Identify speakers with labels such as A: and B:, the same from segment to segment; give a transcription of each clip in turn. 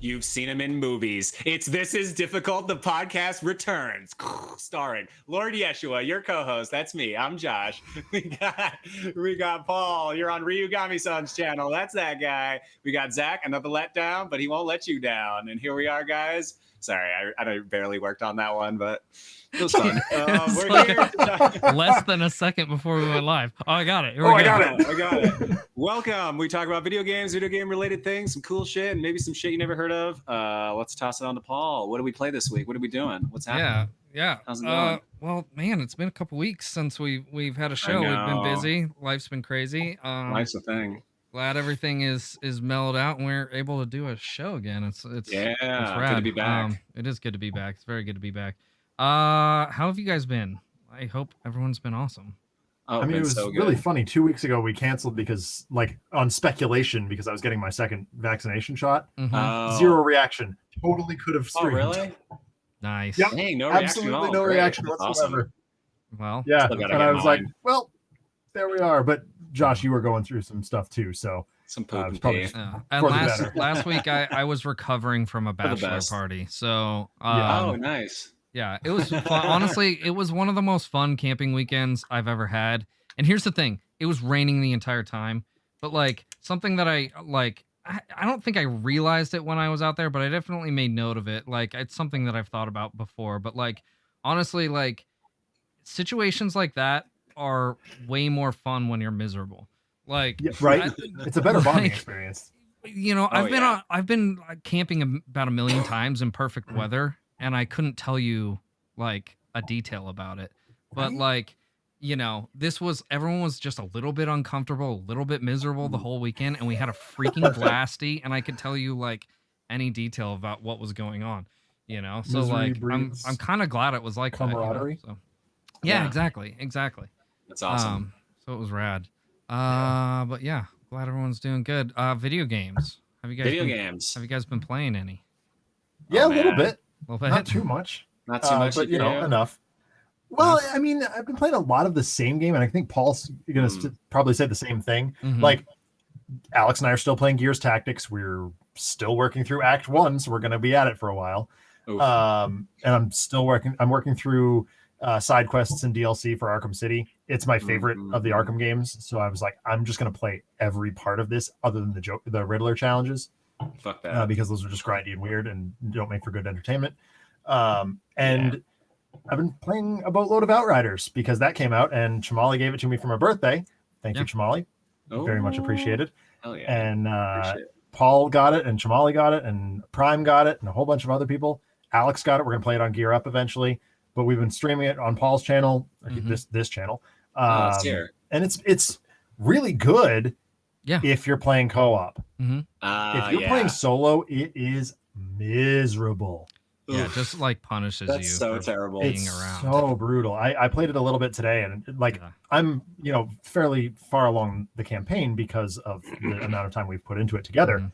A: You've seen him in movies. It's This Is Difficult, the podcast returns, starring Lord Yeshua, your co-host. That's me. I'm Josh. We got Paul. You're on Ryugami-san's channel. That's that guy. We got Zach, another letdown, but he won't let you down. And here we are, guys. Sorry, I barely worked on that one, but it was fun. We're
B: like
A: here to
B: less than a second before we went live. Oh, I got it. Here we
A: Oh,
B: go.
A: I got it. Welcome. We talk about video games, video game related things, some cool shit, and maybe some shit you never heard of. Let's toss it on to Paul. What did we play this week? What are we doing? What's happening?
B: Yeah.
A: How's it going?
B: Well, man, it's been a couple weeks since we've had a show. We've been busy. Life's been crazy.
A: Life's a thing.
B: Glad everything is mellowed out and we're able to do a show again. It's rad.
A: Good to be back.
B: It is good to be back. It's very good to be back. How have you guys been? I hope everyone's been awesome.
A: Oh,
C: I mean, it was
A: so
C: really funny. 2 weeks ago, we canceled because, like, on speculation, because I was getting my second vaccination shot.
B: Mhm.
C: Zero reaction. Totally could have
A: Oh,
C: streamed.
A: really?
B: Nice.
C: Yep.
A: Dang, no reaction.
C: Absolutely
A: at
C: no
A: all. Great.
C: reaction
A: That's
C: whatsoever.
A: awesome.
B: Well,
C: Yeah,
A: Still gotta
C: and
A: get
C: I was like,
A: mine.
C: well, there we are. But Josh, you were going through some stuff too, so
A: Some poop and
C: probably
A: pee.
C: just-
B: and
C: For the better.
B: last week I was recovering from a
A: the
B: bachelor
A: best.
B: party. So
A: Oh, nice.
B: yeah, it was fun. Honestly, it was one of the most fun camping weekends I've ever had. And here's the thing. It was raining the entire time. But like something that I don't think I realized it when I was out there, but I definitely made note of it. Like it's something that I've thought about before. But like honestly, like situations like that are way more fun when you're miserable. Like
C: yeah, right. It's a better bonding
B: like,
C: experience.
B: you know,
A: Oh,
B: I've been camping about a million times in perfect weather, and I couldn't tell you like a detail about it. But
C: Right?
B: like, you know, everyone was just a little bit uncomfortable, a little bit miserable the whole weekend, and we had a freaking blasty, and I could tell you like any detail about what was going on. You know, so
C: Misery
B: like
C: breeds
B: I'm kind of glad it was like
C: camaraderie.
B: that. You know? So yeah,
A: Yeah.
B: exactly.
A: That's awesome.
B: So it was rad. But yeah, glad everyone's doing good. Video games. Have you guys been playing any?
C: Yeah,
A: Oh,
C: a little
A: man.
C: bit.
B: A little bit?
C: Not too much.
A: Not too much,
C: but you know,
A: yeah.
C: enough. Well, I mean, I've been playing a lot of the same game, and I think Paul's going to probably say the same thing.
B: Mhm.
C: Like, Alex and I are still playing Gears Tactics. We're still working through Act 1, so we're going to be at it for a while.
A: Oof.
C: And I'm still working through side quests and DLC for Arkham City. It's my favorite of the Arkham games, so I was like, I'm just going to play every part of this other than the Riddler challenges.
A: Fuck that.
C: Because those are just grindy and weird and don't make for good entertainment. And I've been playing a boatload of Outriders because that came out and Chamali gave it to me for my birthday. Thank you, Chamali. Very much appreciated.
A: Hell yeah.
C: And
A: Appreciate it.
C: Paul got it and Chamali got it and Prime got it and a whole bunch of other people. Alex got it. We're going to play it on Gear Up eventually, but we've been streaming it on Paul's channel, this channel.
A: It's here.
C: And it's really good.
B: Yeah.
C: If you're playing co-op. If you're playing solo, it is miserable.
B: Yeah, just like punishes you.
A: That's so
B: for
A: terrible.
B: Being
C: It's
B: around.
C: so brutal. I played it a little bit today, and like I'm fairly far along the campaign because of the amount of time we've put into it together.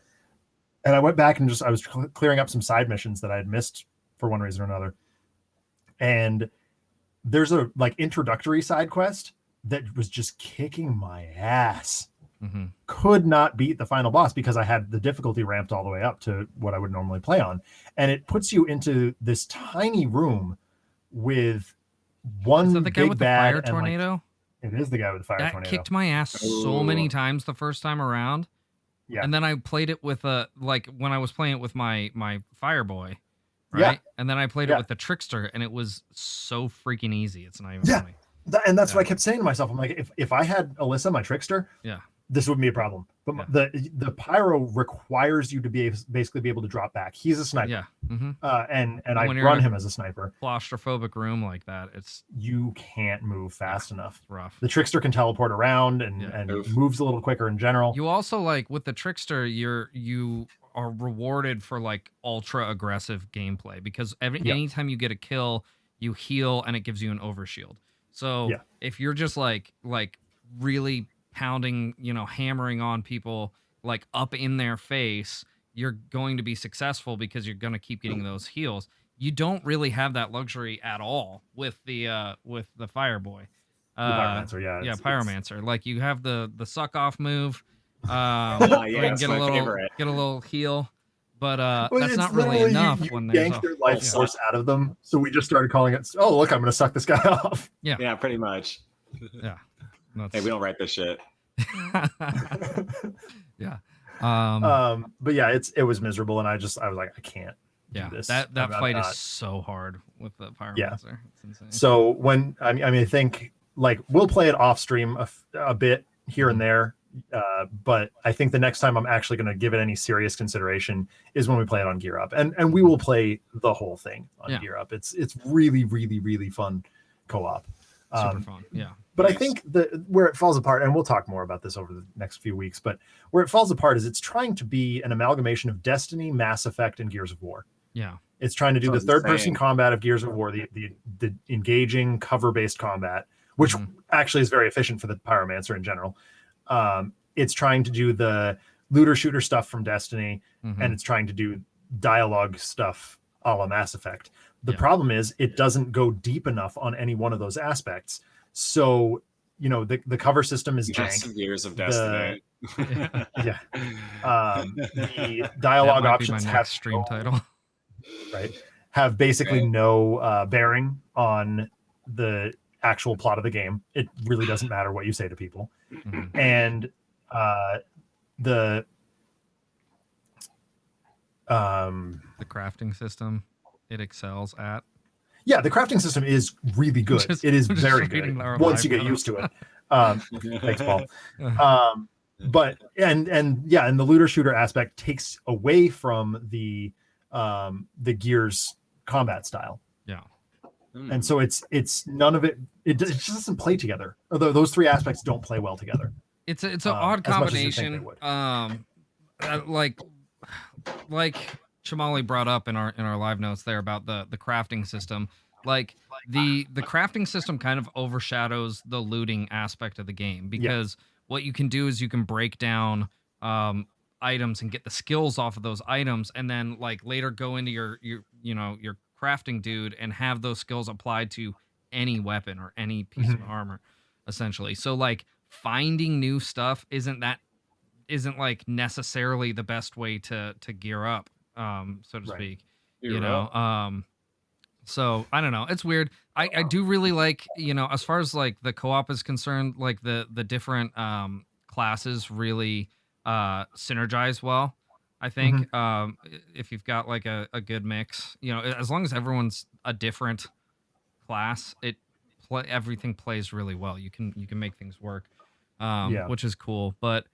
C: And I went back and I was clearing up some side missions that I had missed for one reason or another. And there's a like introductory side quest that was just kicking my ass. Could not beat the final boss because I had the difficulty ramped all the way up to what I would normally play on. And it puts you into this tiny room with one
B: Is that the guy
C: big
B: with the
C: bad
B: fire tornado?
C: It is the guy with the fire
B: that
C: tornado.
B: kicked my ass so many times the first time around.
C: Yeah.
B: And then I played it with when I was playing it with my Fireboy, right?
C: Yeah.
B: And then I played it with the Trickster, and it was so freaking easy. It's not even funny.
C: And that's what I kept saying to myself. I'm like, if I had Alyssa, my Trickster, this wouldn't be a problem. But the Pyro requires you to basically be able to drop back. He's a sniper.
B: Yeah.
C: And I
B: when you're
C: run
B: in a
C: him as a sniper.
B: Claustrophobic room like that,
C: you can't move fast enough.
B: It's rough.
C: The Trickster can teleport around and moves a little quicker in general.
B: You also like with the Trickster, you are rewarded for like ultra aggressive gameplay because anytime you get a kill, you heal and it gives you an overshield. So if you're just like really pounding, hammering on people like up in their face, you're going to be successful because you're going to keep getting those heals. You don't really have that luxury at all with the Fireboy.
C: Pyromancer,
B: Pyromancer. Like you have the suck off move.
A: Yeah,
B: where you can
A: that's my favorite.
B: get a little heal. But
C: Well,
B: that's
C: it's
B: not really
C: literally
B: enough
C: you
B: when there's
C: yank
B: a
C: their life
A: yeah.
C: force out of them. So we just started calling it, oh, look, I'm going to suck this guy off.
A: Yeah, pretty much.
B: Yeah.
A: Hey, we don't write this shit.
B: Yeah.
C: But yeah, it was miserable. And I was like, I can't do this.
B: That
C: I'm
B: fight
C: not.
B: is so hard with the Pyromancer.
C: Yeah.
B: It's insane.
C: So when, I mean, I think like we'll play it off stream a bit here and there. But I think the next time I'm actually going to give it any serious consideration is when we play it on Gear Up, and we will play the whole thing on Gear Up. It's really, really, really fun co-op.
B: Super fun. Yeah.
C: But I think where it falls apart, and we'll talk more about this over the next few weeks, but where it falls apart is it's trying to be an amalgamation of Destiny, Mass Effect, and Gears of War.
B: Yeah.
C: It's trying to do the third-person combat of Gears of War, the engaging cover-based combat, which actually is very efficient for the Pyromancer in general. It's trying to do the looter shooter stuff from Destiny, and it's trying to do dialogue stuff a la Mass Effect. The problem is it doesn't go deep enough on any one of those aspects. So, the cover system is jank.
A: Years of Destiny.
C: The dialogue options have
B: stream title.
C: Right. Have basically no bearing on the actual plot of the game. It really doesn't matter what you say to people. And the
B: crafting system it excels at.
C: Yeah, the crafting system is really good. It is very good once you get used to it. Thanks, Paul. But and the looter shooter aspect takes away from the Gears combat style.
B: Yeah.
C: And so it's none of it just doesn't play together. Although those three aspects don't play well together.
B: It's an odd combination. Like Shamali brought up in our live notes there about the crafting system. Like the crafting system kind of overshadows the looting aspect of the game, because what you can do is you can break down items and get the skills off of those items, and then like later go into your crafting dude and have those skills applied to any weapon or any piece of armor, essentially. So like finding new stuff isn't like necessarily the best way to gear up, so to speak. So I don't know. It's weird. I do really like, as far as like the co-op is concerned, like the different classes really synergize well. I think if you've got like a good mix, as long as everyone's a different class, everything plays really well. You can make things work, which is cool. But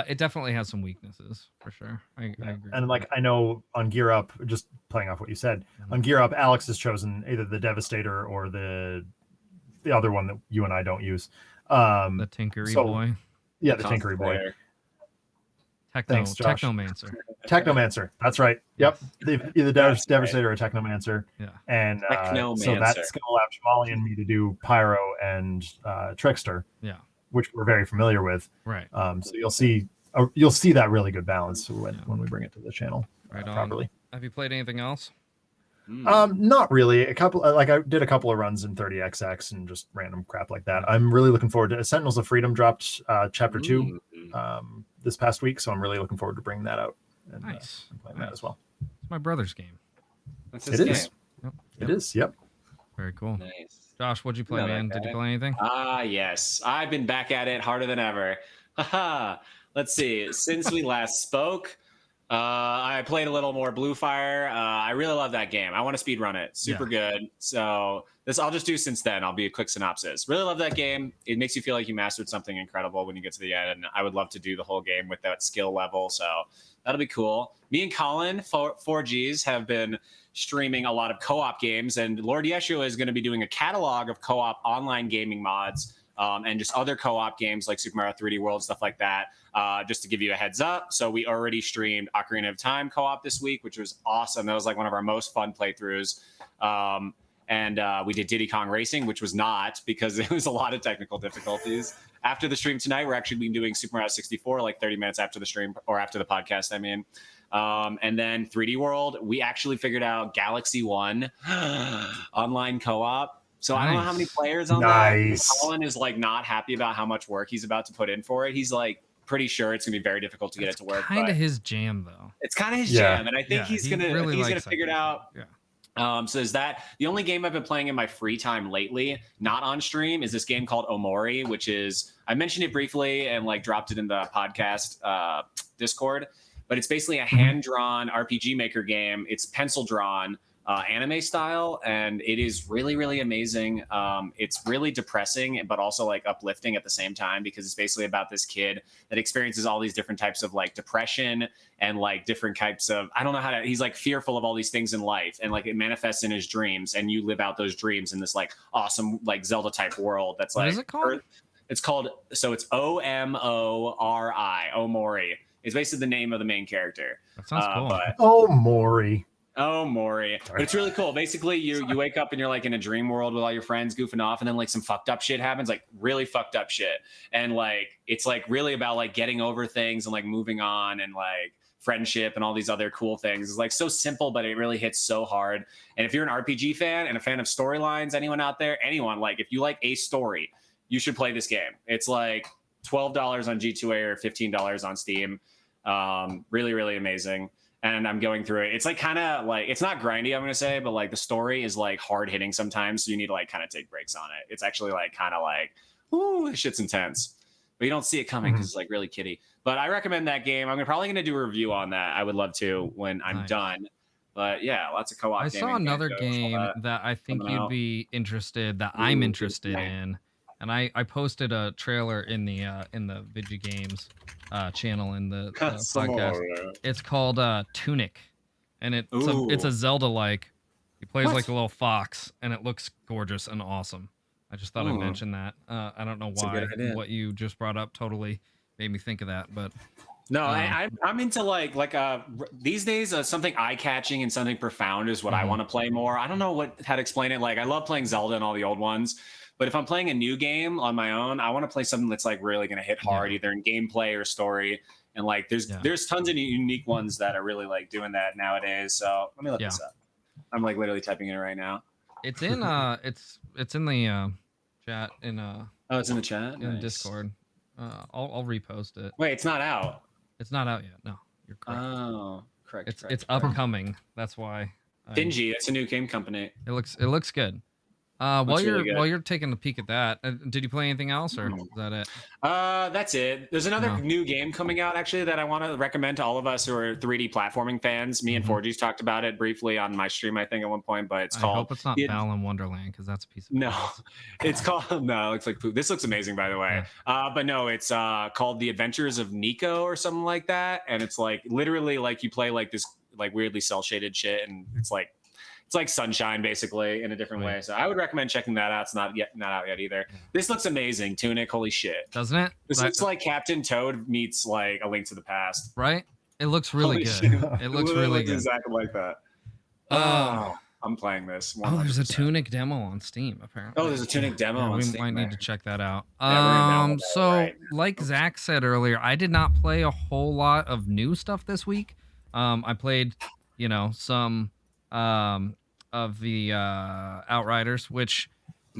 B: it definitely has some weaknesses for sure. I agree.
C: And like I know on Gear Up, just playing off what you said, on Gear Up, Alex has chosen either the Devastator or the other one that you and I don't use.
B: The Tinkery boy.
C: Yeah, the Tinkery boy. Thanks, Josh. Technomancer. That's right. Yep. Either Devastator or Technomancer.
B: Yeah.
C: And so that's going to allow Shamali and me to do Pyro and Trickster.
B: Yeah.
C: Which we're very familiar with.
B: Right.
C: So you'll see that really good balance when we bring it to the channel properly.
B: Have you played anything else?
C: Not really. I did a couple of runs in 30XX and just random crap like that. I'm really looking forward to Sentinels of Freedom dropped chapter 2 this past week, so I'm really looking forward to bringing that out and playing that as well.
B: It's my brother's game.
A: It is.
B: Yep.
C: It is. Yep.
B: Very cool.
A: Nice.
B: Josh, what'd you play, man? Did you play anything?
A: Yes. I've been back at it harder than ever. Let's see. Since we last spoke, I played a little more Blue Fire. I really love that game. I want to speed run it. Super good. So this I'll just do since then. I'll be a quick synopsis. Really love that game. It makes you feel like you mastered something incredible when you get to the end. And I would love to do the whole game with that skill level. So that'll be cool. Me and Colin, 4Gs, have been streaming a lot of co-op games. And Lord Yeshua is going to be doing a catalog of co-op online gaming mods. And just other co-op games like Super Mario 3D World, stuff like that, just to give you a heads up. So we already streamed Ocarina of Time co-op this week, which was awesome. That was like one of our most fun playthroughs. And we did Diddy Kong Racing, which was not, because it was a lot of technical difficulties. After the stream tonight, we're actually doing Super Mario 64, like 30 minutes after the stream, or after the podcast, I mean. And then 3D World, we actually figured out Galaxy 1 online co-op. So I don't know how many players on that. Colin is like not happy about how much work he's about to put in for it. He's like, pretty sure it's gonna be very difficult to get it to work.
B: Kind of his jam, though.
A: It's kind of his jam, and I think he's gonna figure it out.
B: Yeah.
A: So is that the only game I've been playing in my free time lately, not on stream, is this game called Omori, which is, I mentioned it briefly and like dropped it in the podcast Discord, but it's basically a hand-drawn RPG Maker game. It's pencil drawn, anime style, and it is really, really amazing. It's really depressing, but also like uplifting at the same time, because it's basically about this kid that experiences all these different types of like depression and like different types of, I don't know how to, he's like fearful of all these things in life, and like it manifests in his dreams, and you live out those dreams in this like awesome like Zelda type world. That's like,
B: what is it called?
A: It's called, so it's Omori. It's basically the name of the main character.
B: That sounds cool.
C: Omori.
A: Oh, Maury. But it's really cool. Basically, you wake up and you're like in a dream world with all your friends goofing off, and then like some fucked up shit happens, like really fucked up shit. And like it's like really about like getting over things and like moving on and like friendship and all these other cool things. It's like so simple, but it really hits so hard. And if you're an RPG fan and a fan of storylines, anyone out there, anyone, like if you like a story, you should play this game. It's like $12 on G2A or $15 on Steam. Really, really amazing. And I'm going through it. It's like kind of like, it's not grindy, I'm going to say, but like the story is like hard hitting sometimes. So you need to like kind of take breaks on it. It's actually like kind of like, ooh, this shit's intense. But you don't see it coming because it's like really kiddie. But I recommend that game. I'm probably going to do a review on that. I would love to when I'm done. But yeah, lots of co-op.
B: I saw another game that I think you'd be interested, that I'm interested in. And I posted a trailer in the Vigi Games channel in the podcast. It's called Tunic, and it's a Zelda-like. He plays like a little fox, and it looks gorgeous and awesome. I just thought I'd mention that. I don't know why what you just brought up totally made me think of that, but
A: no, I'm into like these days something eye-catching and something profound is what I want to play more. I don't know how to explain it. Like I love playing Zelda and all the old ones. But if I'm playing a new game on my own, I want to play something that's like really going to hit hard, either in gameplay or story. And like, there's tons of unique ones that are really like doing that nowadays. So let me look this up. I'm like literally typing it right now.
B: It's in it's in the chat in
A: oh, it's in the chat
B: in Discord. I'll repost it.
A: Wait, it's not out.
B: It's not out yet. No, you're correct.
A: Oh, correct.
B: It's upcoming. That's why.
A: Dingy. That's a new game company.
B: It looks good. While you're taking a peek at that, did you play anything else, or is that it?
A: That's it. There's another new game coming out actually that I want to recommend to all of us who are 3D platforming fans. Me and 4G's talked about it briefly on my stream, I think, at one point. But it's called.
B: I hope it's not Balan Wonderland, because that's a piece of.
A: No, it's called. No, it looks like poop. This looks amazing, by the way. But no, it's called The Adventures of Nico or something like that, and it's like literally like you play like this like weirdly cel shaded shit, and it's like Sunshine basically in a different way. So I would recommend checking that out. It's not out yet either. This looks amazing. Tunic, holy shit.
B: Doesn't it?
A: This looks like Captain Toad meets like A Link to the Past.
B: Right? It looks really good. It looks really good.
A: Exactly like that. Oh, I'm playing this. 100%.
B: Oh, there's a Tunic demo on Steam, apparently.
A: Oh, there's a Tunic demo on Steam.
B: We might need to check that out. Like Zach said earlier, I did not play a whole lot of new stuff this week. I played, some of the Outriders, which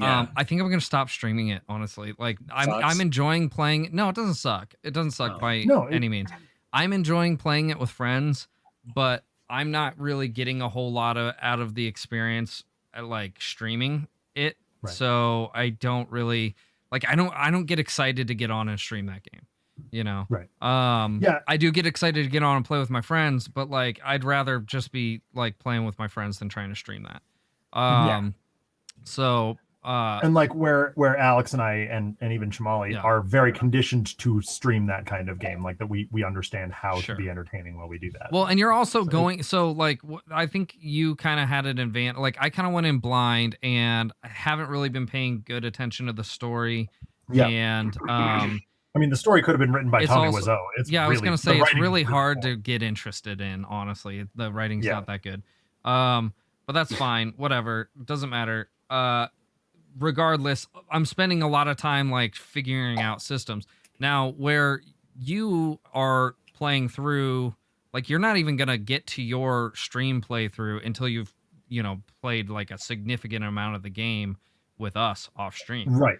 B: I think I'm gonna stop streaming it, honestly. Like I'm enjoying playing. No, it doesn't suck. It doesn't suck by any means. I'm enjoying playing it with friends, but I'm not really getting a whole lot out of the experience at like streaming it. Right. So I don't really like I don't get excited to get on and stream that game.
C: Right.
B: I do get excited to get on and play with my friends, but like I'd rather just be like playing with my friends than trying to stream that. So
C: and like where Alex and I and even Shamali are very conditioned to stream that kind of game, like that we understand how to be entertaining while we do that.
B: Well, and you're also I think you kind of had an advantage. Like I kind of went in blind and I haven't really been paying good attention to the story. And
C: I mean, the story could have been written by Tommy Wiseau.
B: I was going to say it's really hard to get interested in, honestly. The writing's not that good. But that's fine. Whatever. Doesn't matter. Regardless, I'm spending a lot of time like figuring out systems. Now, where you are playing through, like you're not even going to get to your stream playthrough until you've, played like a significant amount of the game with us off stream.
C: Right.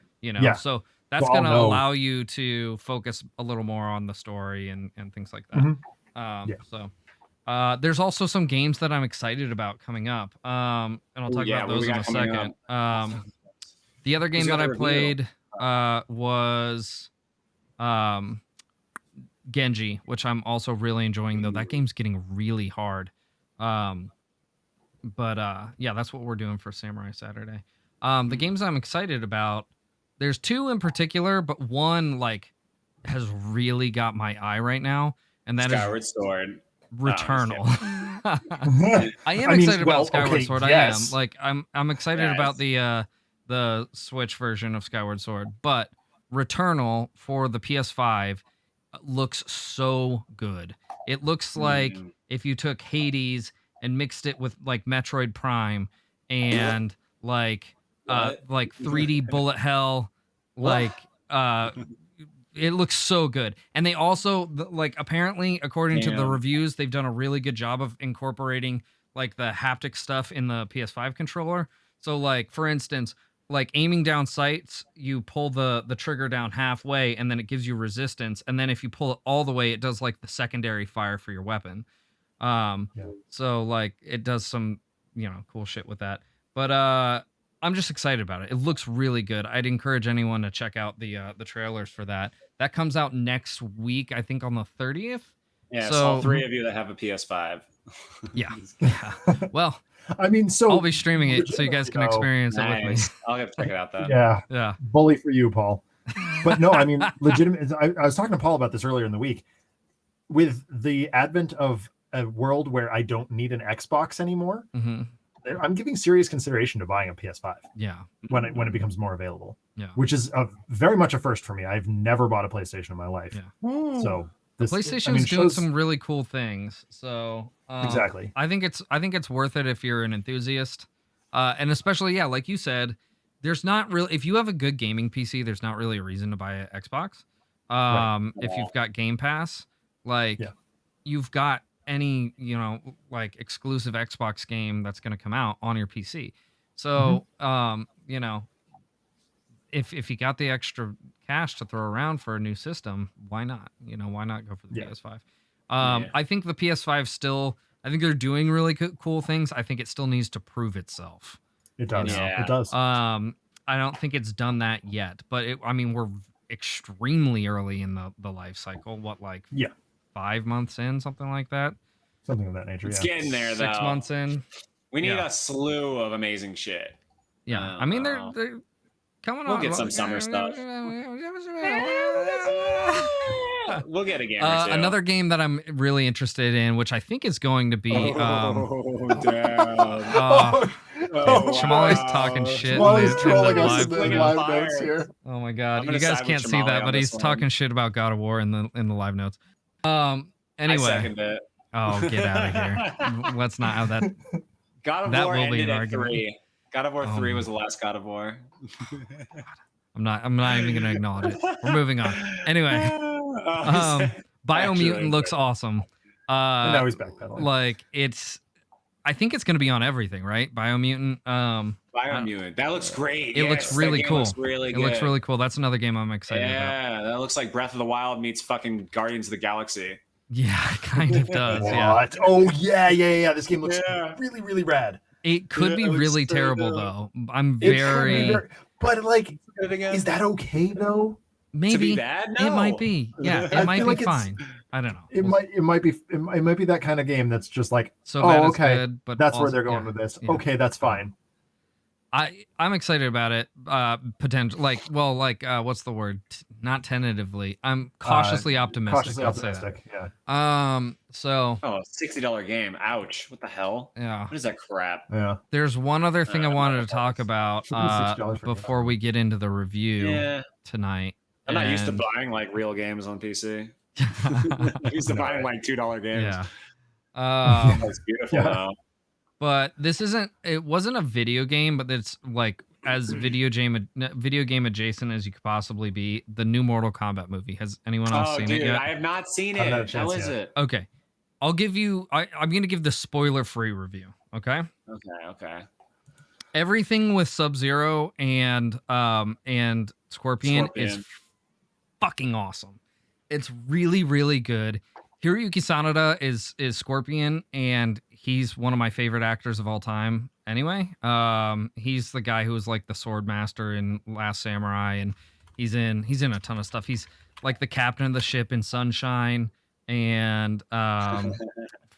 B: So that's
C: So
B: going to
C: I'll know.
B: allow you to focus a little more on the story and things like that.
C: Yeah.
B: So there's also some games that I'm excited about coming up. And I'll talk about those in a second. The other game that I played was Genji, which I'm also really enjoying, though. That game's getting really hard. But yeah, that's what we're doing for Samurai Saturday. The games I'm excited about, there's two in particular, but one like has really got my eye right now, and that
A: Skyward
B: is
A: Sword.
B: Returnal.
A: I
B: am excited about Skyward Sword.
C: Yes.
B: I am. Like I'm excited about the Switch version of Skyward Sword, but Returnal for the PS5 looks so good. It looks like if you took Hades and mixed it with like Metroid Prime and like 3D bullet hell, like it looks so good. And they also like apparently according to the reviews, they've done a really good job of incorporating like the haptic stuff in the PS5 controller. So like for instance, like aiming down sights, you pull the trigger down halfway and then it gives you resistance, and then if you pull it all the way, it does like the secondary fire for your weapon. So like it does some, cool shit with that. But I'm just excited about it. It looks really good. I'd encourage anyone to check out the trailers for that. That comes out next week, I think on the 30th.
A: Yeah, so all three of you that have a PS5
B: Yeah. Well,
C: I mean, so
B: I'll be streaming it so you guys can experience it with me.
A: I'll have to check it out then.
C: Yeah. Bully for you, Paul. But no, I mean, legitimate. I was talking to Paul about this earlier in the week. With the advent of a world where I don't need an Xbox anymore, I'm giving serious consideration to buying a PS5.
B: Yeah.
C: When it becomes more available.
B: Yeah.
C: Which is very much a first for me. I've never bought a PlayStation in my life.
B: Yeah.
C: So
B: PlayStation's doing some really cool things. So
C: exactly.
B: I think it's worth it if you're an enthusiast. And especially, like you said, there's not really, if you have a good gaming PC, there's not really a reason to buy an Xbox. If you've got Game Pass, like you've got any, like exclusive Xbox game that's going to come out on your PC. So, if you got the extra cash to throw around for a new system, why not? Why not go for the PS5? I think the PS5 still, I think they're doing really cool things. I think it still needs to prove itself.
C: It does. It does.
B: I don't think it's done that yet, but we're extremely early in the life cycle. What, like 5 months in, something like that?
C: Something of that nature.
A: It's getting there, though.
B: 6 months in.
A: We need a slew of amazing shit.
B: Yeah, they're coming on.
A: We'll get some summer stuff. We'll get a game or two.
B: Another game that I'm really interested in, which I think is going to be. Shamali's talking shit.
D: Shamali's trolling us in the live notes here.
B: Oh my god, you guys can't see that, but he's talking shit about God of War in the live notes. Anyway.
A: I second it.
B: Oh, get out of here. Let's not have that.
A: God of War ended at 3. God of War 3 was the last God of War.
B: I'm not even going to acknowledge it. We're moving on. Anyway, Biomutant looks awesome.
C: And now he's backpedaling.
B: Like I think it's going to be on everything, right? Biomutant.
A: Biomutant. That looks great.
B: It looks really cool.
A: Looks really good.
B: It looks really cool. That's another game I'm excited about.
A: Yeah, that looks like Breath of the Wild meets fucking Guardians of the Galaxy.
B: Yeah, it kind of does.
C: What?
B: Yeah.
C: Oh yeah. This game looks really, really rad.
B: It could be really terrible though. I'm very.
C: But like, is that okay though?
B: Maybe
A: to be bad? No.
B: It might be. Yeah, it might be fine. I don't know.
C: It might be that kind of game that's just like,
B: so bad it's good, but
C: that's
B: also,
C: where they're going with this.
B: Yeah.
C: Okay, that's fine.
B: I'm excited about it. Potential, what's the word? Not tentatively. I'm cautiously optimistic.
C: Cautiously optimistic.
B: Yeah. So.
A: Oh, $60 game. Ouch. What the hell?
B: Yeah.
A: What is that crap?
C: Yeah.
B: There's one other thing I wanted to talk about before we get into the review tonight.
A: I'm not used to buying like real games on PC. I'm used to buying like $2 games.
B: Yeah.
A: That's beautiful though.
B: But it wasn't a video game, but it's like as video game adjacent as you could possibly be. The new Mortal Kombat movie. Has anyone else seen it yet?
A: I have not seen it. How is it?
B: Okay. I'll give you I'm going to give the spoiler-free review, okay?
A: Okay.
B: everything with Sub-Zero and Scorpion is fucking awesome. It's really, really good. Hiroyuki Sanada is Scorpion, and he's one of my favorite actors of all time. Anyway, he's the guy who was like the sword master in Last Samurai, and he's in a ton of stuff. He's like the captain of the ship in Sunshine, and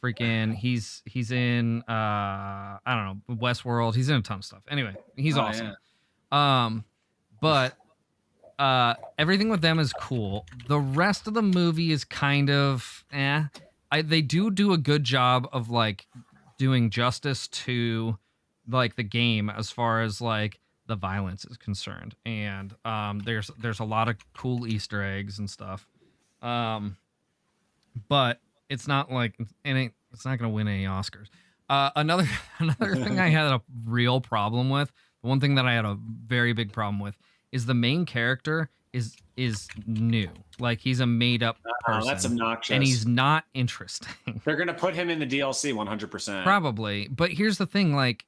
B: freaking he's in I don't know, Westworld. He's in a ton of stuff. Anyway, he's awesome. Yeah. But everything with them is cool. The rest of the movie is kind of they do a good job of like doing justice to like the game as far as like the violence is concerned, and there's a lot of cool Easter eggs and stuff. But it's not like it's not gonna win any Oscars. Another thing I had a real problem with, the one thing that I had a very big problem with, is the main character is new. Like, he's a made up person.
A: That's obnoxious.
B: And he's not interesting.
A: They're gonna put him in the DLC 100%.
B: Probably. But here's the thing, like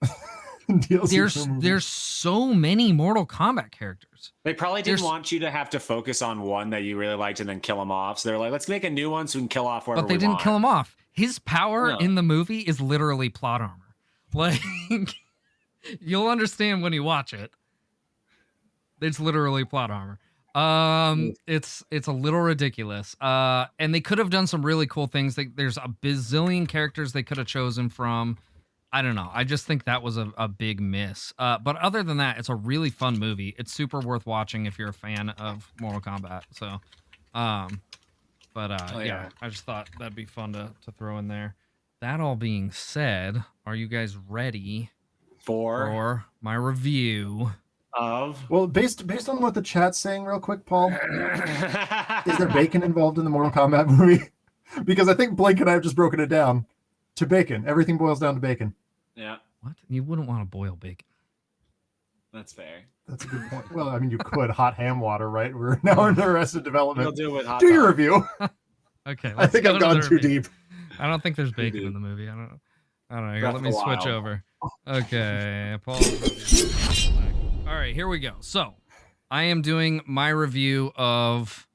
B: there's so many Mortal Kombat characters.
A: They probably didn't want you to have to focus on one that you really liked and then kill him off. So they're like, let's make a new one so we can kill off whoever we want.
B: But they didn't kill him off. His power in the movie is literally plot armor. Like, you'll understand when you watch it. It's literally plot armor. It's a little ridiculous. And they could have done some really cool things. There's a bazillion characters they could have chosen from. I don't know. I just think that was a big miss. But other than that, it's a really fun movie. It's super worth watching if you're a fan of Mortal Kombat. So, yeah, I just thought that'd be fun to throw in there. That all being said, are you guys ready for my review
A: of?
C: Well, based on what the chat's saying, real quick, Paul, is there bacon involved in the Mortal Kombat movie? Because I think Blake and I have just broken it down to bacon. Everything boils down to bacon.
A: Yeah.
B: What? You wouldn't want to boil bacon.
A: That's fair.
C: That's a good point. Well, I mean, you could hot ham water, right? We're now in the Arrested Development.
A: We'll do it with hot.
C: Do your review.
B: Okay.
C: I think I've gone too deep.
B: I don't think there's bacon in the movie. I don't know. Here, let me switch over. Okay, Paul. All right, here we go. So, I am doing my review of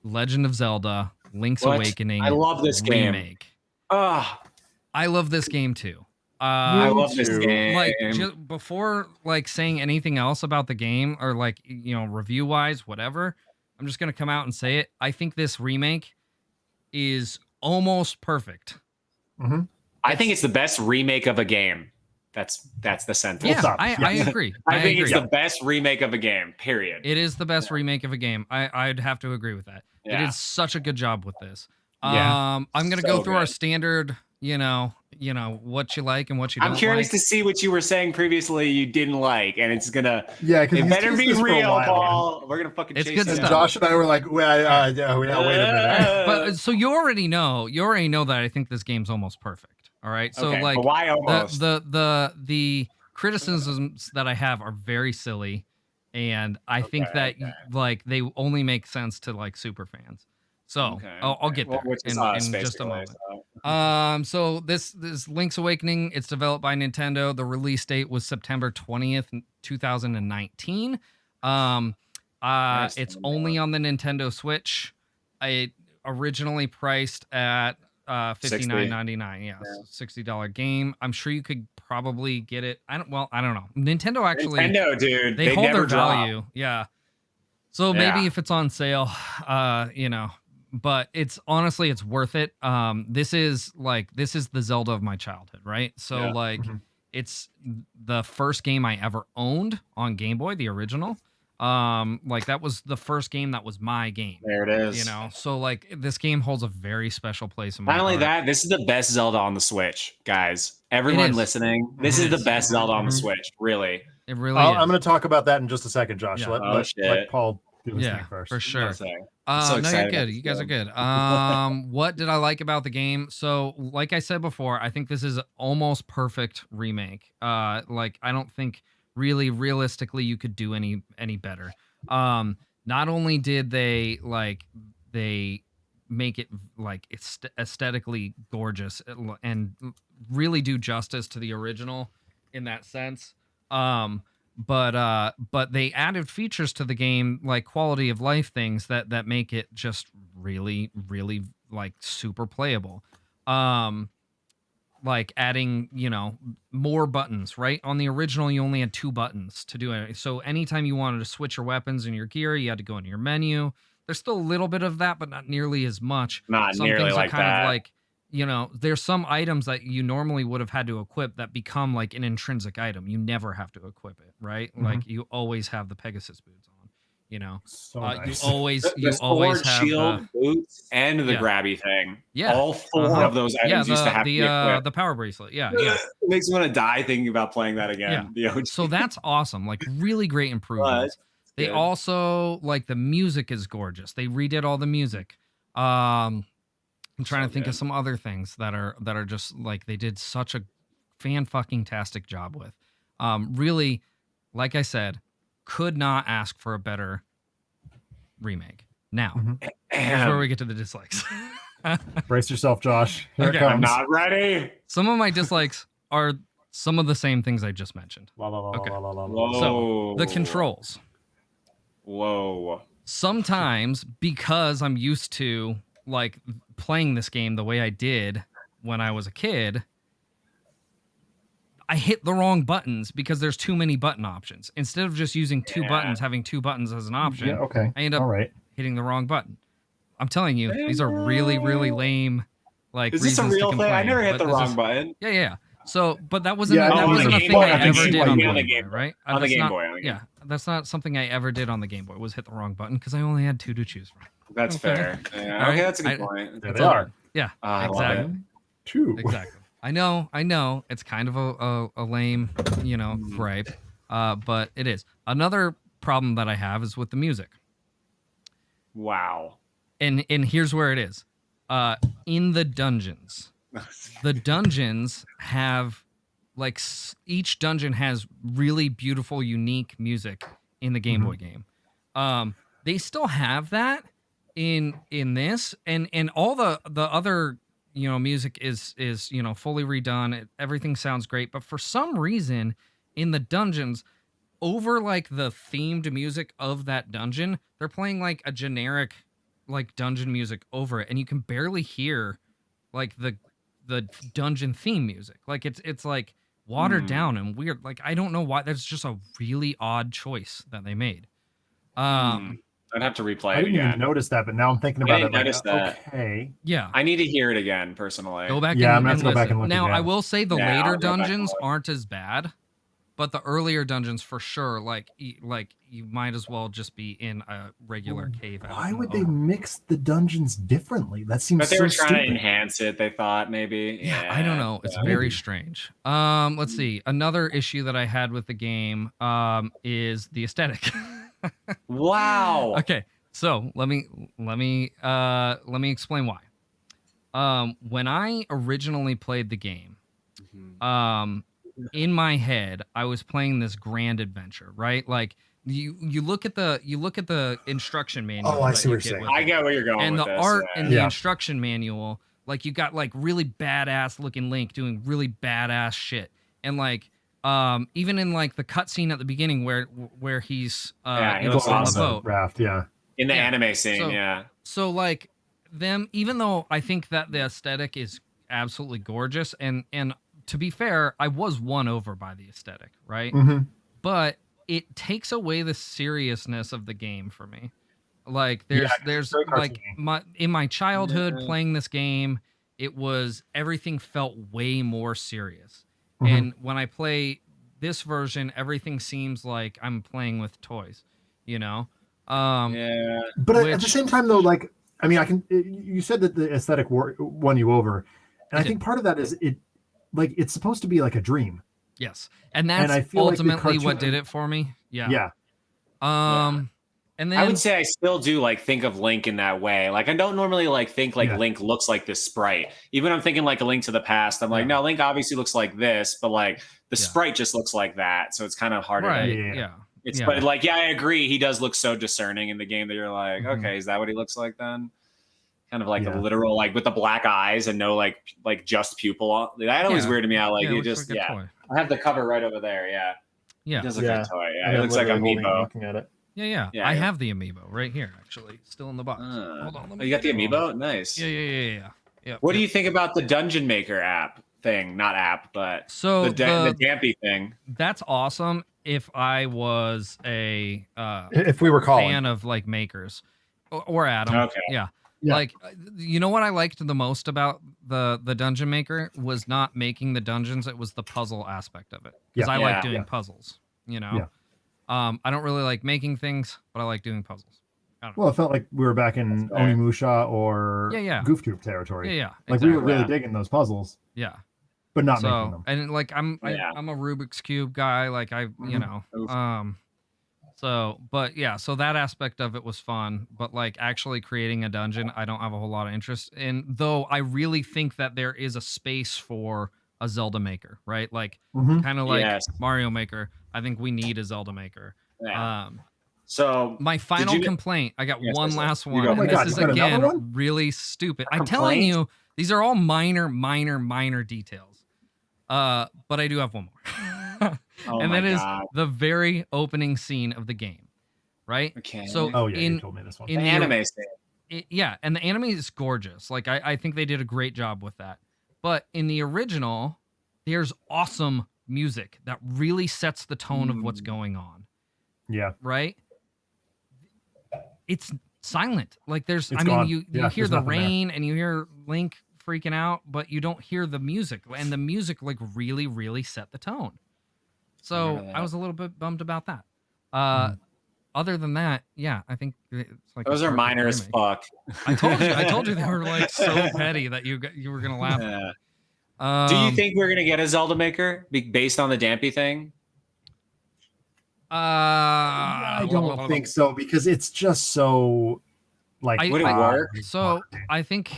B: Legend of Zelda: Link's Awakening.
A: I love this
B: remake. I love this game too.
A: I love this game.
B: Like, just before like saying anything else about the game or like, you know, review wise, whatever, I'm just gonna come out and say it. I think this remake is almost perfect.
C: Mm-hmm.
A: I think it's the best remake of a game. That's the sentence.
B: Yeah, I agree.
A: I think it's the best remake of a game, period.
B: It is the best remake of a game. I'd have to agree with that. Yeah. It did such a good job with this. I'm gonna go through our standard, you know what you like and what you don't like.
A: I'm curious to see what you were saying previously you didn't like, and it's gonna it better be real, Paul. We're gonna fucking chase
B: good
A: it.
B: stuff.
C: Josh and I were like, wait a minute.
B: But so you already know that I think this game's almost perfect. All right. So like,
A: but why almost?
B: The criticisms that I have are very silly, and I think that like they only make sense to like super fans. So I'll get there in just a moment. So this Link's Awakening, it's developed by Nintendo. The release date was September 20th, 2019. It's only on the Nintendo Switch. It originally priced at $59.99. Yeah, $60 game. I'm sure you could probably get it. I don't know. Nintendo actually,
A: dude,
B: they hold their value. Yeah. So maybe if it's on sale, but it's honestly, it's worth it. This is the Zelda of my childhood, right? So it's the first game I ever owned on Game Boy, the original. That was the first game that was my game.
A: There it is.
B: So like this game holds a very special place in my
A: heart. Not only that, this is the best Zelda on the Switch, guys. Everyone listening, this is the best Zelda on the Switch. Really,
B: it really is.
C: I'm going to talk about that in just a second, Josh.
B: Yeah.
C: Let Paul do his thing first.
B: For sure.
A: So
B: no, you're good. You guys are good. What did I like about the game? So, like I said before, I think this is almost perfect remake. I don't think really realistically you could do any better. Not only did they make it like it's aesthetically gorgeous and really do justice to the original, in that sense. But they added features to the game, like quality of life things that make it just really, really like super playable. Like adding, more buttons, right? On the original, you only had 2 buttons to do it. So anytime you wanted to switch your weapons and your gear, you had to go into your menu. There's still a little bit of that, but not nearly as much.
A: Not
B: Some
A: nearly
B: things
A: like
B: are kind
A: that.
B: of like, there's some items that you normally would have had to equip that become like an intrinsic item. You never have to equip it, right? Like you always have the Pegasus boots on.
C: So nice.
B: You always
A: The
B: always
A: sword,
B: have
A: shield, boots, and the
B: Yeah.
A: grabby thing.
B: Yeah.
A: All 4 of those items used to have to be equipped.
B: the power bracelet. Yeah.
A: It makes me want to die thinking about playing that again.
B: Yeah.
A: The OG.
B: So that's awesome. Like really great improvements. They
A: good.
B: also like the music is gorgeous. They redid all the music. I'm trying to think of some other things that are just like they did such a fan-fucking-tastic job with. Really, like I said, could not ask for a better remake. Now, here's where we get to the dislikes.
C: Brace yourself, Josh. Here
B: Okay.
C: it comes.
A: I'm not ready.
B: Some of my dislikes are some of the same things I just mentioned.
C: Okay.
B: So the controls.
A: Whoa.
B: Sometimes because I'm used to like playing this game the way I did when I was a kid, I hit the wrong buttons because there's too many button options. Instead of just using 2 buttons, having 2 buttons as an option,
C: Okay.
B: I end up hitting the wrong button. I'm telling you, these are really, really lame. Like,
A: is this a real thing? I never hit the wrong button.
B: Yeah. So, but that wasn't
C: Yeah,
B: that wasn't a thing I ever did on the Game Boy, right?
A: On the Game Boy.
B: Yeah, that's not something I ever did on the Game Boy. Was hit the wrong button because I only had 2 to choose from.
A: That's fair. Yeah. Okay, that's a good point.
C: There they are.
B: Yeah,
A: exactly.
C: 2.
B: Exactly. I know. It's kind of a lame, gripe, but it is. Another problem that I have is with the music.
A: Wow.
B: And here's where it is. In the dungeons. The dungeons have like each dungeon has really beautiful, unique music in the Game Boy game. They still have that in this, and all the other music is fully redone. Everything sounds great, but for some reason in the dungeons, over like the themed music of that dungeon, they're playing like a generic like dungeon music over it, and you can barely hear like the dungeon theme music. Like it's like watered down and weird. Like I don't know why. That's just a really odd choice that they made.
A: I'd have to replay it again.
C: I didn't even notice that, but now I'm thinking about it.
A: Notice that.
C: Okay.
B: Yeah.
A: I need to hear it again personally.
B: Go back.
C: Yeah, I'm
B: and
C: gonna have to go back and look
B: now.
C: again.
B: I will say the
A: Yeah,
B: later
A: I'll go back and
B: dungeons
A: look.
B: aren't as bad, but the earlier dungeons for sure. Like you might as well just be in a regular cave.
C: Why would they mix the dungeons differently? That seems
A: But they
C: so
A: were trying
C: stupid.
A: to enhance it, they thought maybe.
B: Yeah, I don't know. It's very strange. Let's see. Another issue that I had with the game is the aesthetic.
A: Wow.
B: Okay, so let me explain why. When I originally played the game, in my head, I was playing this grand adventure, right? Like you look at the instruction manual.
C: Oh, I see what you're saying.
A: I get where you're going
B: And
A: with
B: the
A: this,
B: art
A: yeah.
B: in the instruction manual, like you got like really badass looking Link doing really badass shit, and like even in like the cutscene at the beginning where he's
A: he
B: on
A: looks
B: the
A: awesome.
B: boat.
C: Raft, yeah.
A: In the
B: Yeah.
A: anime scene,
B: So-
A: yeah.
B: So like them, even though I think that the aesthetic is absolutely gorgeous, and to be fair, I was won over by the aesthetic, right? But it takes away the seriousness of the game for me. Like there's
C: very
B: like
C: cartoony.
B: in my childhood playing this game, everything felt way more serious. And when I play this version, everything seems like I'm playing with toys,
A: Yeah.
C: But at the same time, though, like, I mean, you said that the aesthetic won you over. And I think part of that is it's supposed to be like a dream.
B: Yes. And that's
C: I feel like the
B: ultimately what
C: cartoon-
B: did it for me. Yeah.
C: Yeah.
B: And then
A: I would say I still do like think of Link in that way. Like I don't normally like think like Link looks like this sprite. Even when I'm thinking like a Link to the Past, I'm like, no, Link obviously looks like this, but like the sprite just looks like that. So it's kind of harder.
B: right.
A: But like, I agree. He does look so discerning in the game that you're like, okay, is that what he looks like then? Kind of like a literal, like with the black eyes and no like just pupil. That always weirded me out. Like you just, I have the cover right over there. Yeah.
B: Yeah.
A: It does look like a toy. Yeah.
D: And
A: It
D: I'm
A: looks like
D: literally holding it,
A: amiibo.
D: looking at it.
B: Yeah.
A: Yeah,
B: I
A: yeah.
B: have the amiibo right here, actually, still in the box. Hold on.
A: Oh, you got the amiibo? Nice.
B: Yeah.
A: What do you think about the Dungeon Maker app thing? Not app, but
B: So
A: the Dampy thing.
B: That's awesome. If I was a
C: If we were calling.
B: fan of like makers or Adam,
A: Okay.
B: yeah.
C: Yeah.
B: Like, you know what I liked the most about the Dungeon Maker was not making the dungeons; it was the puzzle aspect of it. Because I like doing puzzles. You know, I don't really like making things, but I like doing puzzles.
C: Well, it felt like we were back in Onimusha or GoofTube territory.
B: Yeah.
C: Like we were really digging those puzzles.
B: Yeah.
C: But not making them.
B: And like I'm a Rubik's Cube guy. Like you know, so that aspect of it was fun. But like actually creating a dungeon, I don't have a whole lot of interest in. Though I really think that there is a space for a Zelda Maker, right? Like kind of like Mario Maker. I think we need a Zelda Maker.
A: Yeah. So
B: my final complaint, I got one last one.
C: Oh my God,
B: this is again really stupid. I'm telling you, these are all minor details. But I do have one more. And that is the very opening scene of the game. Right?
A: Okay.
B: So
C: you told me this one.
A: The anime scene.
B: And the anime is gorgeous. Like I think they did a great job with that. But in the original, there's awesome music that really sets the tone of what's going on.
C: Yeah.
B: Right? It's silent. Like you hear the rain and you hear Link freaking out, but you don't hear the music. And the music like really, really set the tone. So I was a little bit bummed about that. Other than that, I think it's like
A: those are minor as fuck.
B: I told you they were like so petty that you were gonna laugh.
A: Do you think we're gonna get a Zelda Maker based on the Dampy thing?
C: I don't think so because it's just so like.
A: Would it work?
B: So I think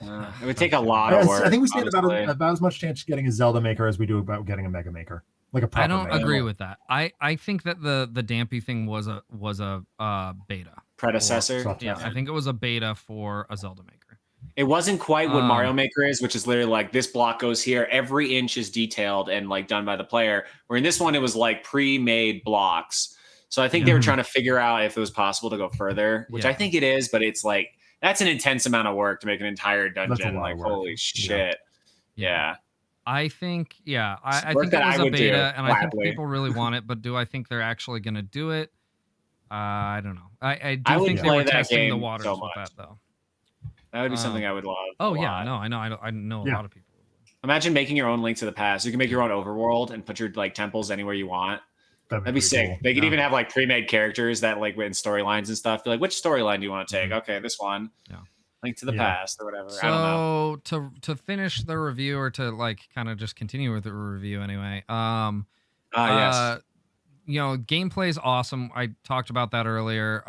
A: it would take a lot of work.
C: I think we stand about as much chance getting a Zelda Maker as we do about getting a Mega Maker. Like a proper
B: I don't
C: Maker.
B: agree with that. I think that the Dampy thing was a beta
A: predecessor.
B: I think it was a beta for a Zelda Maker.
A: It wasn't quite what Mario Maker is, which is literally like this block goes here. Every inch is detailed and like done by the player. Where in this one, it was like pre-made blocks. So I think they were trying to figure out if it was possible to go further, which I think it is. But it's like that's an intense amount of work to make an entire dungeon. Like holy shit, yeah.
B: I think I think it was a beta, and I think people really want it. But do I think they're actually going to do it? I don't know. I do think they were testing the waters with that though.
A: That would be something I would love.
B: Oh yeah, no, I know. I know a lot of people.
A: Imagine making your own Link to the Past. You can make your own overworld and put your like temples anywhere you want. That'd be sick. Cool. They could even have like pre-made characters that like in storylines and stuff. Be like, which storyline do you want to take? Okay, this one. Yeah. Link to the Past or whatever.
B: So
A: I don't know.
B: to finish the review or to like kind of just continue with the review anyway.
A: Yes.
B: You know, gameplay is awesome. I talked about that earlier.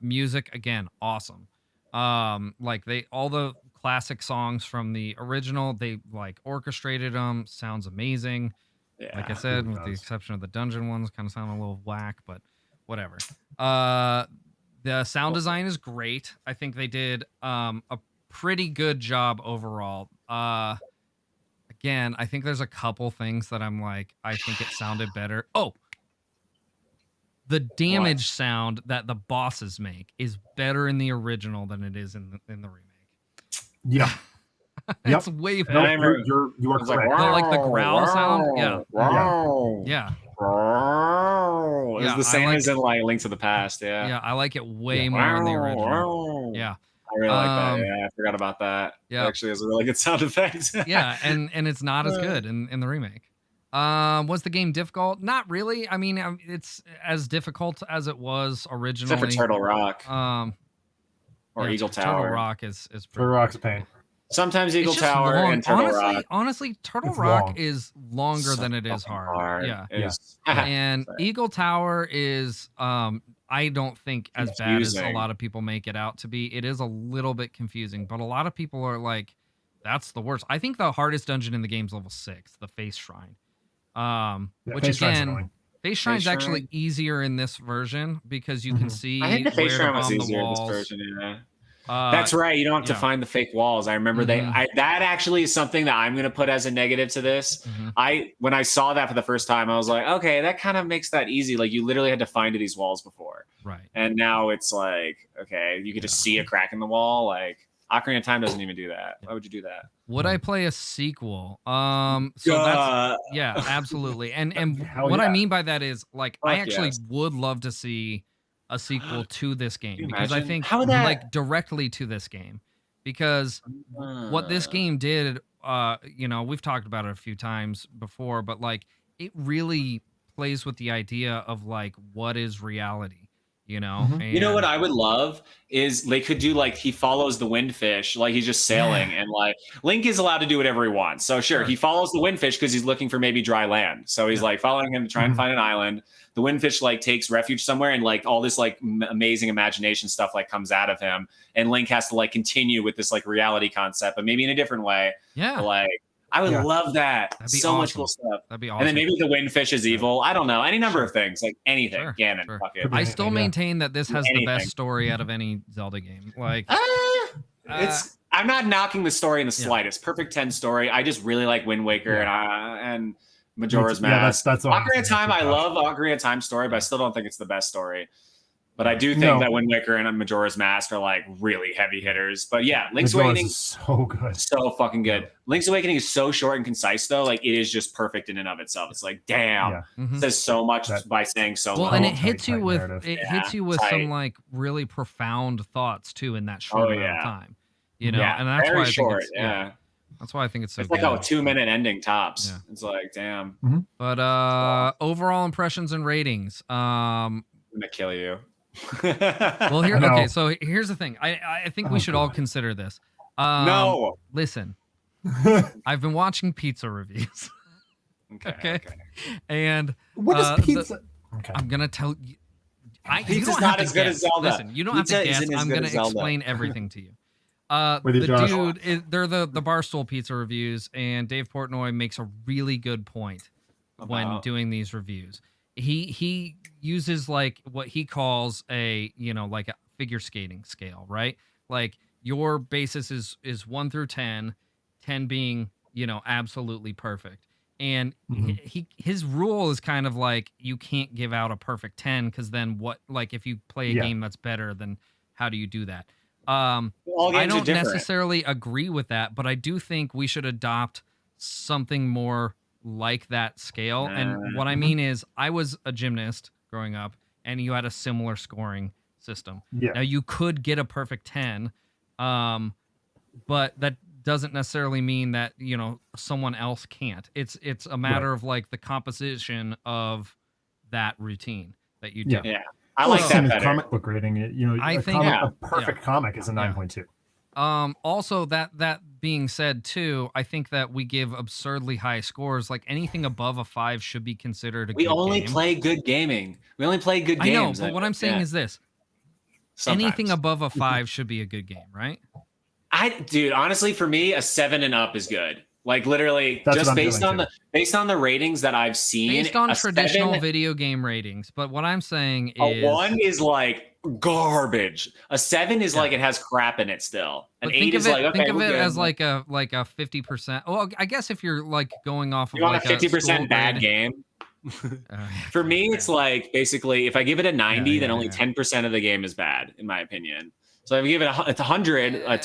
B: Music again, awesome. Like all the classic songs from the original, they like orchestrated them. Sounds amazing. Yeah, like I said, with the exception of the dungeon ones, kind of sound a little whack, but whatever. The sound design is great. I think they did a pretty good job overall. Again, I think there's a couple things that I'm like, I think it sounded better. Oh, the damage sound that the bosses make is better in the original than it is in the remake.
C: Yeah.
B: It's way better.
C: You are correct.
B: Like the growl sound. Yeah.
A: Yeah. It was the same as in like Link to the Past. Yeah.
B: Yeah, I like it way more in the original. Yeah.
A: I really like that. Yeah, I forgot about that. Yeah. It actually has a really good sound effect.
B: Yeah, and it's not as good in the remake. Was the game difficult? Not really. I mean, it's as difficult as it was originally.
A: Except for Turtle Rock. Or Eagle Tower.
B: Turtle Rock is
C: Turtle Rock's a pain.
A: Sometimes Eagle Tower and Turtle Rock.
B: Honestly, Turtle Rock is longer than it is hard. Yeah. And Eagle Tower is I don't think as bad as a lot of people make it out to be. It is a little bit confusing, but a lot of people are like, that's the worst. I think the hardest dungeon in the game is level 6, the Face Shrine. Which again, Face Shrine's actually easier in this version because you can see
A: I think the Face Shrine was
B: on
A: easier
B: the
A: in this
B: walls.
A: version, yeah. That's right. You don't have to find the fake walls. I remember that actually is something that I'm going to put as a negative to this. When I saw that for the first time, I was like, okay, that kind of makes that easy. Like you literally had to find these walls before.
B: Right.
A: And now it's like, okay, you could just see a crack in the wall. Like Ocarina of Time doesn't even do that. Why would you do that?
B: Would I play a sequel? So that's absolutely. And what I mean by that is like I actually would love to see a sequel to this game because I think like directly to this game because what this game did, we've talked about it a few times before, but like it really plays with the idea of like what is reality. And,
A: you know what I would love is they could do like he follows the windfish, like he's just sailing, and like Link is allowed to do whatever he wants. So sure, he follows the windfish because he's looking for maybe dry land. So he's like following him to try and find an island. The windfish like takes refuge somewhere, and like all this like amazing imagination stuff like comes out of him, and Link has to like continue with this like reality concept, but maybe in a different way.
B: Yeah,
A: but, like. I would love that.
B: That'd be
A: so
B: awesome.
A: much cool stuff.
B: That'd be awesome.
A: And then maybe the windfish is evil. I don't know. Any number of things. Like anything. Ganon. Fuck it.
B: I still maintain that this has the best story out of any Zelda game. Like
A: I'm not knocking the story in the slightest. Perfect 10 story. I just really like Wind Waker and Majora's Mask.
C: That's
A: Ocarina of Time. I love Ocarina of Time story, but I still don't think it's the best story. But I do think that Wind Waker and Majora's Mask are like really heavy hitters. But yeah, Link's Awakening
C: is so good,
A: so fucking good. Link's Awakening is so short and concise though. Like it is just perfect in and of itself. It's like damn, it says so much by saying so much.
B: Well, and it hits you with some like really profound thoughts too in that short amount of time. And that's why I think it's that's why I think it's so.
A: It's like a 2-minute ending tops. Yeah. It's like damn.
B: But overall impressions and ratings.
A: I'm gonna kill you.
B: Well, okay. So here's the thing. I think we should all consider this.
A: No,
B: listen. I've been watching pizza reviews. Okay. And
C: what is pizza?
B: I'm gonna tell you.
A: Pizza's not as good as Zelda.
B: Listen, you don't have to guess. I'm gonna explain everything to you. The dude, they're the Barstool Pizza reviews, and Dave Portnoy makes a really good point when doing these reviews. He uses like what he calls a like a figure skating scale, right? Like your basis is 1 through 10, 10 being absolutely perfect, and his rule is kind of like you can't give out a perfect 10 because then what? Like if you play a game that's better, then how do you do that? I don't necessarily agree with that, but I do think we should adopt something more like that scale. And what I mean is I was a gymnast growing up and you had a similar scoring system. Now you could get a perfect 10, but that doesn't necessarily mean that someone else can't. It's a matter of like the composition of that routine that you do.
A: I like that better.
C: Comic book rating, I think a perfect comic is a 9.2.
B: Also, that being said, too, I think that we give absurdly high scores. Like anything above a 5 should be considered a good game.
A: We only play good gaming. We only play good games.
B: I know, but what I'm saying is this. Sometimes. Anything above a 5 should be a good game, right?
A: Dude, honestly, for me, a 7 and up is good. Like literally, just based on the ratings that I've seen,
B: based on traditional video game ratings. But what I'm saying is,
A: a 1 is like garbage. A 7 is like it has crap in it still. An 8 is like okay.
B: Think of it as like a 50%. Well, I guess if you're like going off of
A: like a 50% bad game. For me, it's like basically if I give it a 90, then only 10% of the game is bad, in my opinion. So if I give it 100,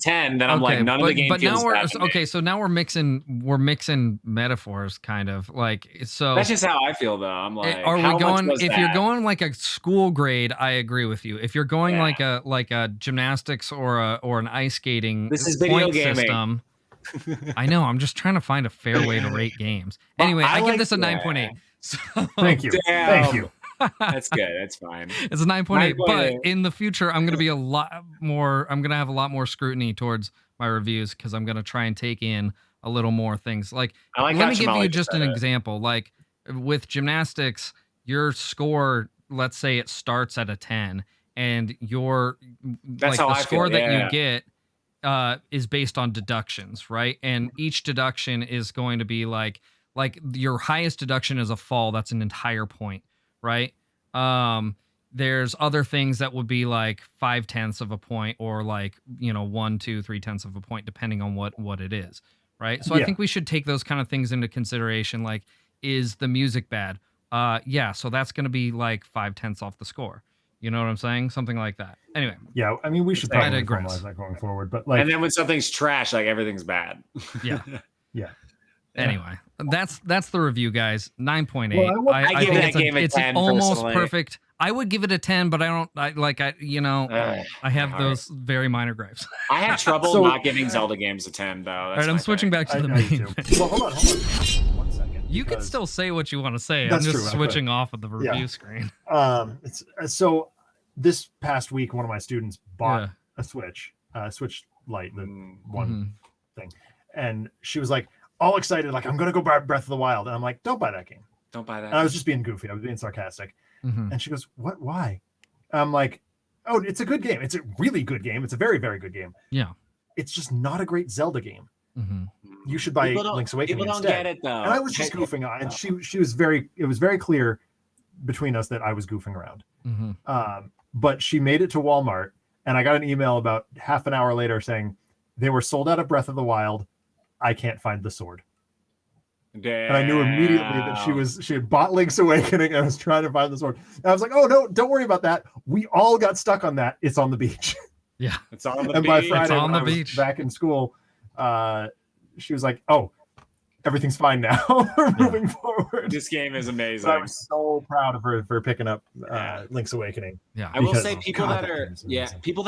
A: 10, then I'm like none of the game feels bad to me.
B: So now we're mixing metaphors, kind of like so.
A: That's just how I feel, though. I'm like,
B: are we going? If you're going like a school grade, I agree with you. If you're going like a gymnastics or an ice skating,
A: this is video gaming
B: system. I know. I'm just trying to find a fair way to rate games. Anyway, I give this a 9.8. So,
C: thank you. Thank you.
A: That's good. That's fine.
B: It's a 9.8, but in the future, I'm going to have a lot more scrutiny towards my reviews because I'm going to try and take in a little more things. Like let me give you just an example. Like with gymnastics, your score, let's say it starts at a 10, and the score that you get is based on deductions, right? And each deduction is going to be like your highest deduction is a fall. That's an entire point. Right. there's other things that would be like 0.5 of a point, or like 1, 2, 3/10 of a point, depending on what it is, right? So I think we should take those kind of things into consideration. Like, is the music bad? Yeah, so that's going to be like 0.5 off the score. You know what I'm saying? Something like that. Anyway.
C: Yeah, I mean, we should probably formalize that going forward. But like,
A: and then when something's trash, like everything's bad.
B: Yeah.
C: Yeah.
B: Anyway, that's the review, guys. 9.8.
A: Well, I give that game a 10
B: almost
A: personally.
B: perfect. I would give it a 10, but I have those very minor gripes.
A: I have trouble not giving Zelda games a 10, though.
B: All right, I'm switching back to the main.
C: Well, hold on. 1 second.
B: You can still say what you want to say.
C: That's
B: I'm just
C: true,
B: switching off of the review screen.
C: So this past week, one of my students bought a Switch Lite, the one thing, and she was like all excited, like, I'm gonna go buy Breath of the Wild, and I'm like, don't buy that game.
A: Don't buy that.
C: And I was just being goofy. I was being sarcastic. And she goes, what? Why? I'm like, oh, it's a good game. It's a really good game. It's a very, very good game.
B: Yeah.
C: It's just not a great Zelda game. You should buy Link's Awakening
A: people
C: instead.
A: Don't get it, though.
C: And I was just goofing on, and she was it was very clear between us that I was goofing around. But she made it to Walmart, and I got an email about half an hour later saying they were sold out of Breath of the Wild. I can't find the sword.
A: Damn.
C: And I knew immediately that she had bought Link's Awakening and was trying to find the sword. And I was like, oh no, don't worry about that. We all got stuck on that. It's on the beach.
B: Yeah.
A: It's on the
C: and
A: beach.
C: by Friday,
B: it's on
C: when
B: the
C: I was
B: beach.
C: back in school, she was like, oh, everything's fine now. We're moving forward.
A: This game is amazing.
C: So I was so proud of her for picking up Link's Awakening.
B: Yeah,
A: I will say people that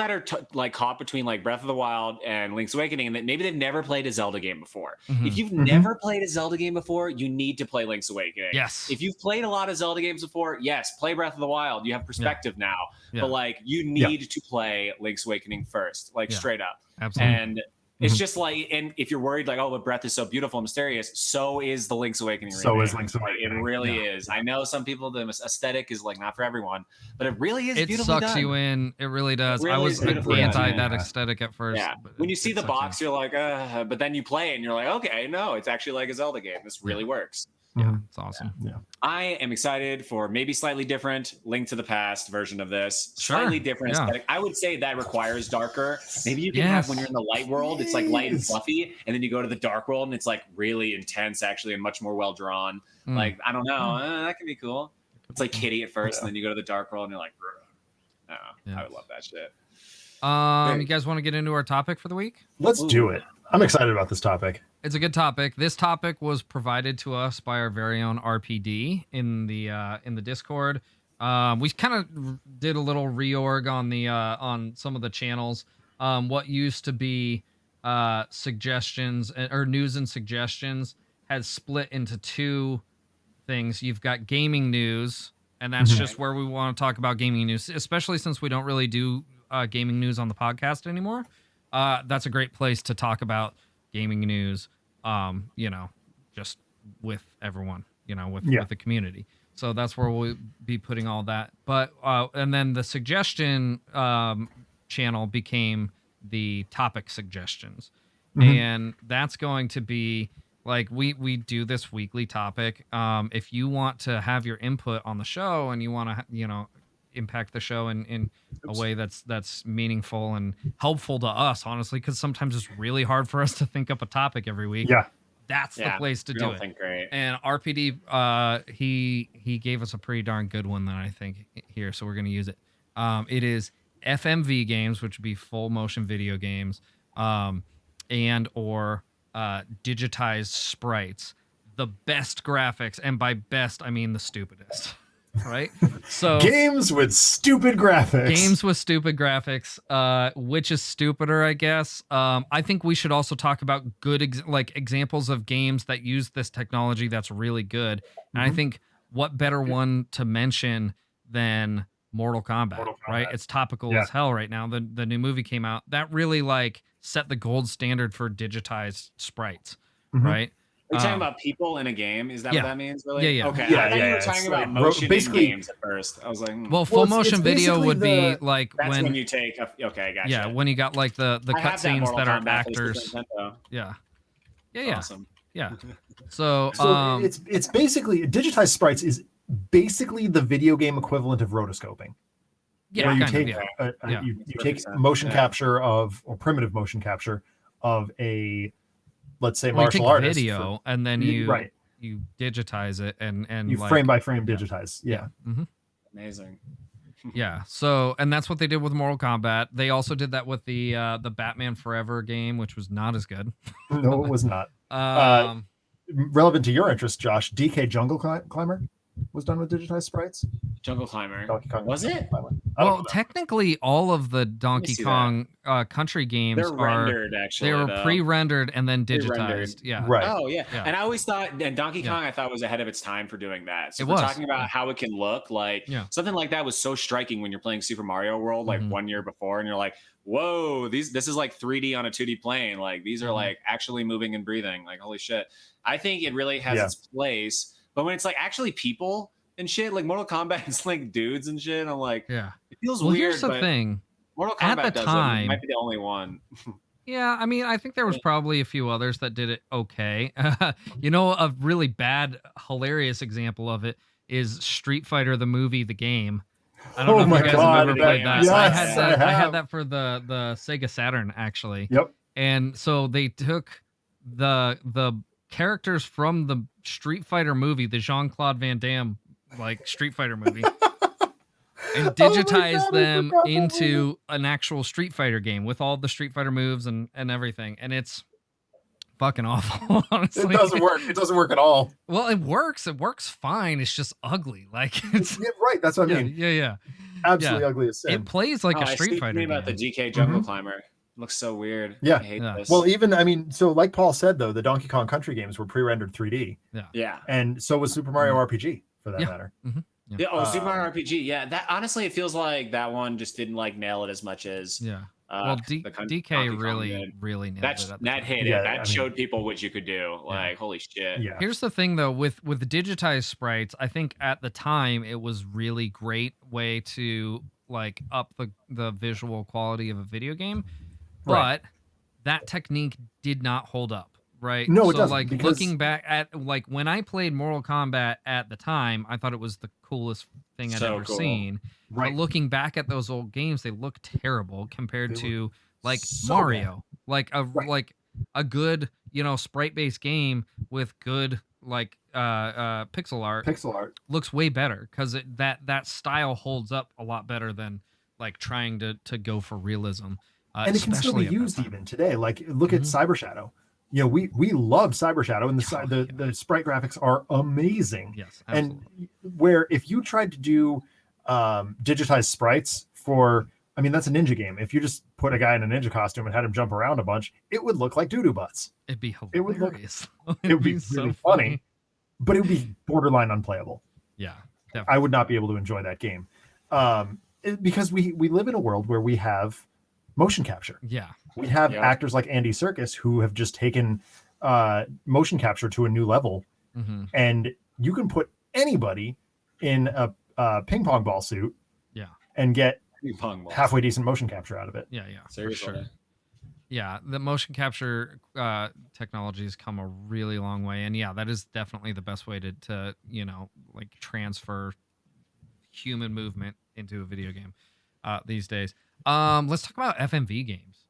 A: are like caught between like Breath of the Wild and Link's Awakening, and that maybe they've never played a Zelda game before. If you've never played a Zelda game before, you need to play Link's Awakening.
B: Yes.
A: If you've played a lot of Zelda games before, yes, play Breath of the Wild. You have perspective now,
B: Yeah.
A: but like you need to play Link's Awakening first, like straight up.
B: Absolutely.
A: And it's just like, and if you're worried, like, oh, but Breath is so beautiful and mysterious, so is the Link's Awakening.
C: So is Link's Awakening.
A: It really is. I know some people, the aesthetic is like not for everyone, but it really is.
B: It
A: beautifully
B: sucks
A: done.
B: you in. It really does.
A: Really
B: I was anti that aesthetic at first.
A: Yeah. When you see the box, you're like, but then you play it and you're like, okay, no, it's actually like a Zelda game. This really works.
B: Yeah, it's awesome.
C: Yeah.
A: I am excited for maybe slightly different Link to the Past version of this.
B: Sure.
A: Slightly different aesthetic. I would say that requires darker. Maybe you can have when you're in the light world, it's like light and fluffy, and then you go to the dark world and it's like really intense, actually, and much more well drawn. Like, I don't know, that can be cool. It's like Kitty at first, and then you go to the dark world and you're like, I would love that shit.
B: You guys want to get into our topic for the week?
C: Let's do it. I'm excited about this topic.
B: It's a good topic. This topic was provided to us by our very own RPD in the Discord. We kind of did a little reorg on the on some of the channels. What used to be suggestions or news and suggestions has split into two things. You've got gaming news, and that's just where we want to talk about gaming news, especially since we don't really do gaming news on the podcast anymore. That's a great place to talk about gaming news, just with everyone, with the community. So that's where we'll be putting all that. But and then the suggestion channel became the topic suggestions, and that's going to be like we do this weekly topic. If you want to have your input on the show and you want to impact the show in a way that's meaningful and helpful to us, honestly, because sometimes it's really hard for us to think up a topic every week. That's the place to do it.
A: Great.
B: And RPD he gave us a pretty darn good one that I think here, so we're going to use it. It is FMV games, which would be full motion video games, and or digitized sprites, the best graphics, and by best I mean the stupidest. Right? So
C: games with stupid graphics.
B: Which is stupider, I guess. I think we should also talk about good examples of games that use this technology that's really good. And I think what better one to mention than Mortal Kombat, right? It's topical as hell right now. The new movie came out. That really set the gold standard for digitized sprites, right?
A: Are you talking about people in a game? Is that what that means, really?
B: Yeah.
A: Okay. I thought you were talking about motion in games at first. I was like,
B: well, full motion video would be like
A: that's when you take okay, I gotcha.
B: Yeah, when you got like the cutscenes that are actors. Yeah.
A: Awesome.
B: Yeah. So
C: it's basically digitized sprites is basically the video game equivalent of rotoscoping. where you
B: kind of,
C: take
B: yeah.
C: you take motion capture of, or primitive motion capture of a, let's say,
B: Well, you
C: martial
B: take
C: artist
B: video and then you
C: right,
B: you digitize it and
C: you
B: like
C: frame by frame digitize. Yeah.
A: Amazing.
B: Yeah. So, and that's what they did with Mortal Kombat. They also did that with the Batman Forever game, which was not as good.
C: No, it was not. Relevant to your interest, Josh, DK Jungle Climber was done with digitized sprites.
A: Jungle Climber.
C: Donkey Kong
A: Was it?
B: Well, technically, all of the Donkey
A: see
B: Kong country games
A: They're rendered, actually.
B: They were
A: though.
B: pre-rendered and then
A: Pre-rendered.
B: digitized. Yeah.
C: Right.
A: Oh yeah.
B: Yeah.
A: And I always thought, and Donkey Kong, I thought was ahead of its time for doing that. So
B: It
A: we're
B: was,
A: talking about how it can look like something like that was so striking when you're playing Super Mario World like 1 year before, and you're like, whoa, this is like 3D on a 2D plane. Like these are like actually moving and breathing. Like holy shit. I think it really has its place, but when it's like actually people and shit, like Mortal Kombat is like dudes and shit, I'm like, it feels weird.
B: Here's the thing.
A: Mortal Kombat
B: at the time,
A: it might be the only one.
B: Yeah, I mean, I think there was probably a few others that did it okay. You know, a really bad, hilarious example of it is Street Fighter, the movie, the game. I don't know if you guys have ever played that.
C: Yes,
B: I had that for the Sega Saturn, actually.
C: Yep.
B: And so they took the characters from the Street Fighter movie, the Jean-Claude Van Damme like Street Fighter movie, and digitized them into an actual Street Fighter game with all the Street Fighter moves and everything. And it's fucking awful, honestly.
C: It doesn't work. It doesn't work at all.
B: Well, it works. It works fine. It's just ugly. Like it's
C: right. That's what I mean.
B: Yeah.
C: Absolutely ugly as sin.
B: It plays like a Street Fighter game.
A: About the DK Jungle Climber. It looks so weird.
C: Yeah.
A: I hate this.
C: Well, even, I mean, so like Paul said, though, the Donkey Kong Country games were pre-rendered 3D.
A: Yeah.
C: And so was Super Mario RPG, for that matter.
A: Yeah. Oh, Super Mario RPG. Yeah. That honestly, it feels like that one just didn't like nail it as much as
B: well, DK really nailed it.
A: That hit it. That showed people what you could do. Like, holy shit.
C: Yeah.
B: Here's the thing, though, with the digitized sprites, I think at the time it was really great way to like up the visual quality of a video game, but that technique did not hold up. Right.
C: No,
B: so
C: it doesn't.
B: Like
C: because...
B: looking back at like when I played Mortal Kombat at the time, I thought it was the coolest thing I'd ever seen. But looking back at those old games, they look terrible compared to like Mario, like a good, you know, sprite-based game with good like pixel art looks way better because that style holds up a lot better than like trying to go for realism.
C: And it can still be used even today. Like look at Cyber Shadow. You know, we love Cyber Shadow, and the sprite graphics are amazing.
B: Yes, absolutely.
C: And where if you tried to do digitized sprites for, I mean, that's a ninja game. If you just put a guy in a ninja costume and had him jump around a bunch, it would look like doo-doo butts.
B: It'd be hilarious.
C: It would be really funny, but it would be borderline unplayable.
B: Yeah, definitely.
C: I would not be able to enjoy that game because we live in a world where we have motion capture.
B: Yeah.
C: We have actors like Andy Serkis who have just taken motion capture to a new level. And you can put anybody in a ping pong ball suit and get halfway decent motion capture out of it.
B: Yeah.
A: Seriously.
B: For sure. Yeah, the motion capture technology has come a really long way. And yeah, that is definitely the best way to you know, like transfer human movement into a video game these days. Let's talk about FMV games.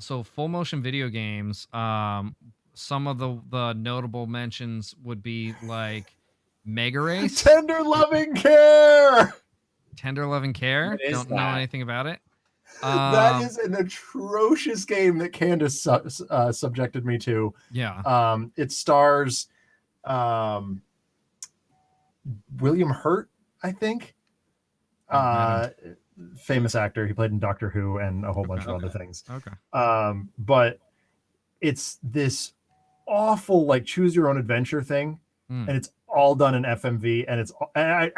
B: So full motion video games. Some of the notable mentions would be like Mega Race,
C: Tender Loving Care.
B: Don't know anything about it.
C: That is an atrocious game that Candace subjected me to.
B: Yeah.
C: It stars William Hurt, I think. Famous actor. He played in Doctor Who and a whole bunch of other things.
B: Okay.
C: But it's this awful like choose your own adventure thing, and it's all done in FMV, and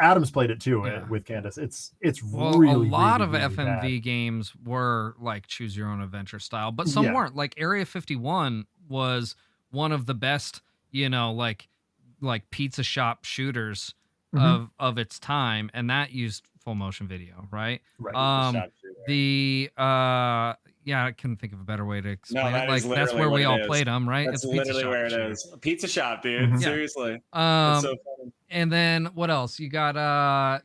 C: Adam's played it too with Candace. It's really
B: a lot
C: really,
B: of
C: really
B: FMV
C: bad.
B: games were like choose your own adventure style, but some weren't. Like Area 51 was one of the best, you know, like pizza shop shooters of its time, and that used full motion video, right?
C: Right.
B: yeah, I couldn't think of a better way to explain
A: No,
B: it.
A: that
B: Like
A: is literally
B: that's where
A: what
B: we
A: it
B: all
A: is.
B: played them, right?
A: That's
B: It's a pizza
A: literally
B: shop
A: where it
B: shit.
A: is. A pizza shop, dude. Seriously. That's so funny.
B: And then what else? You got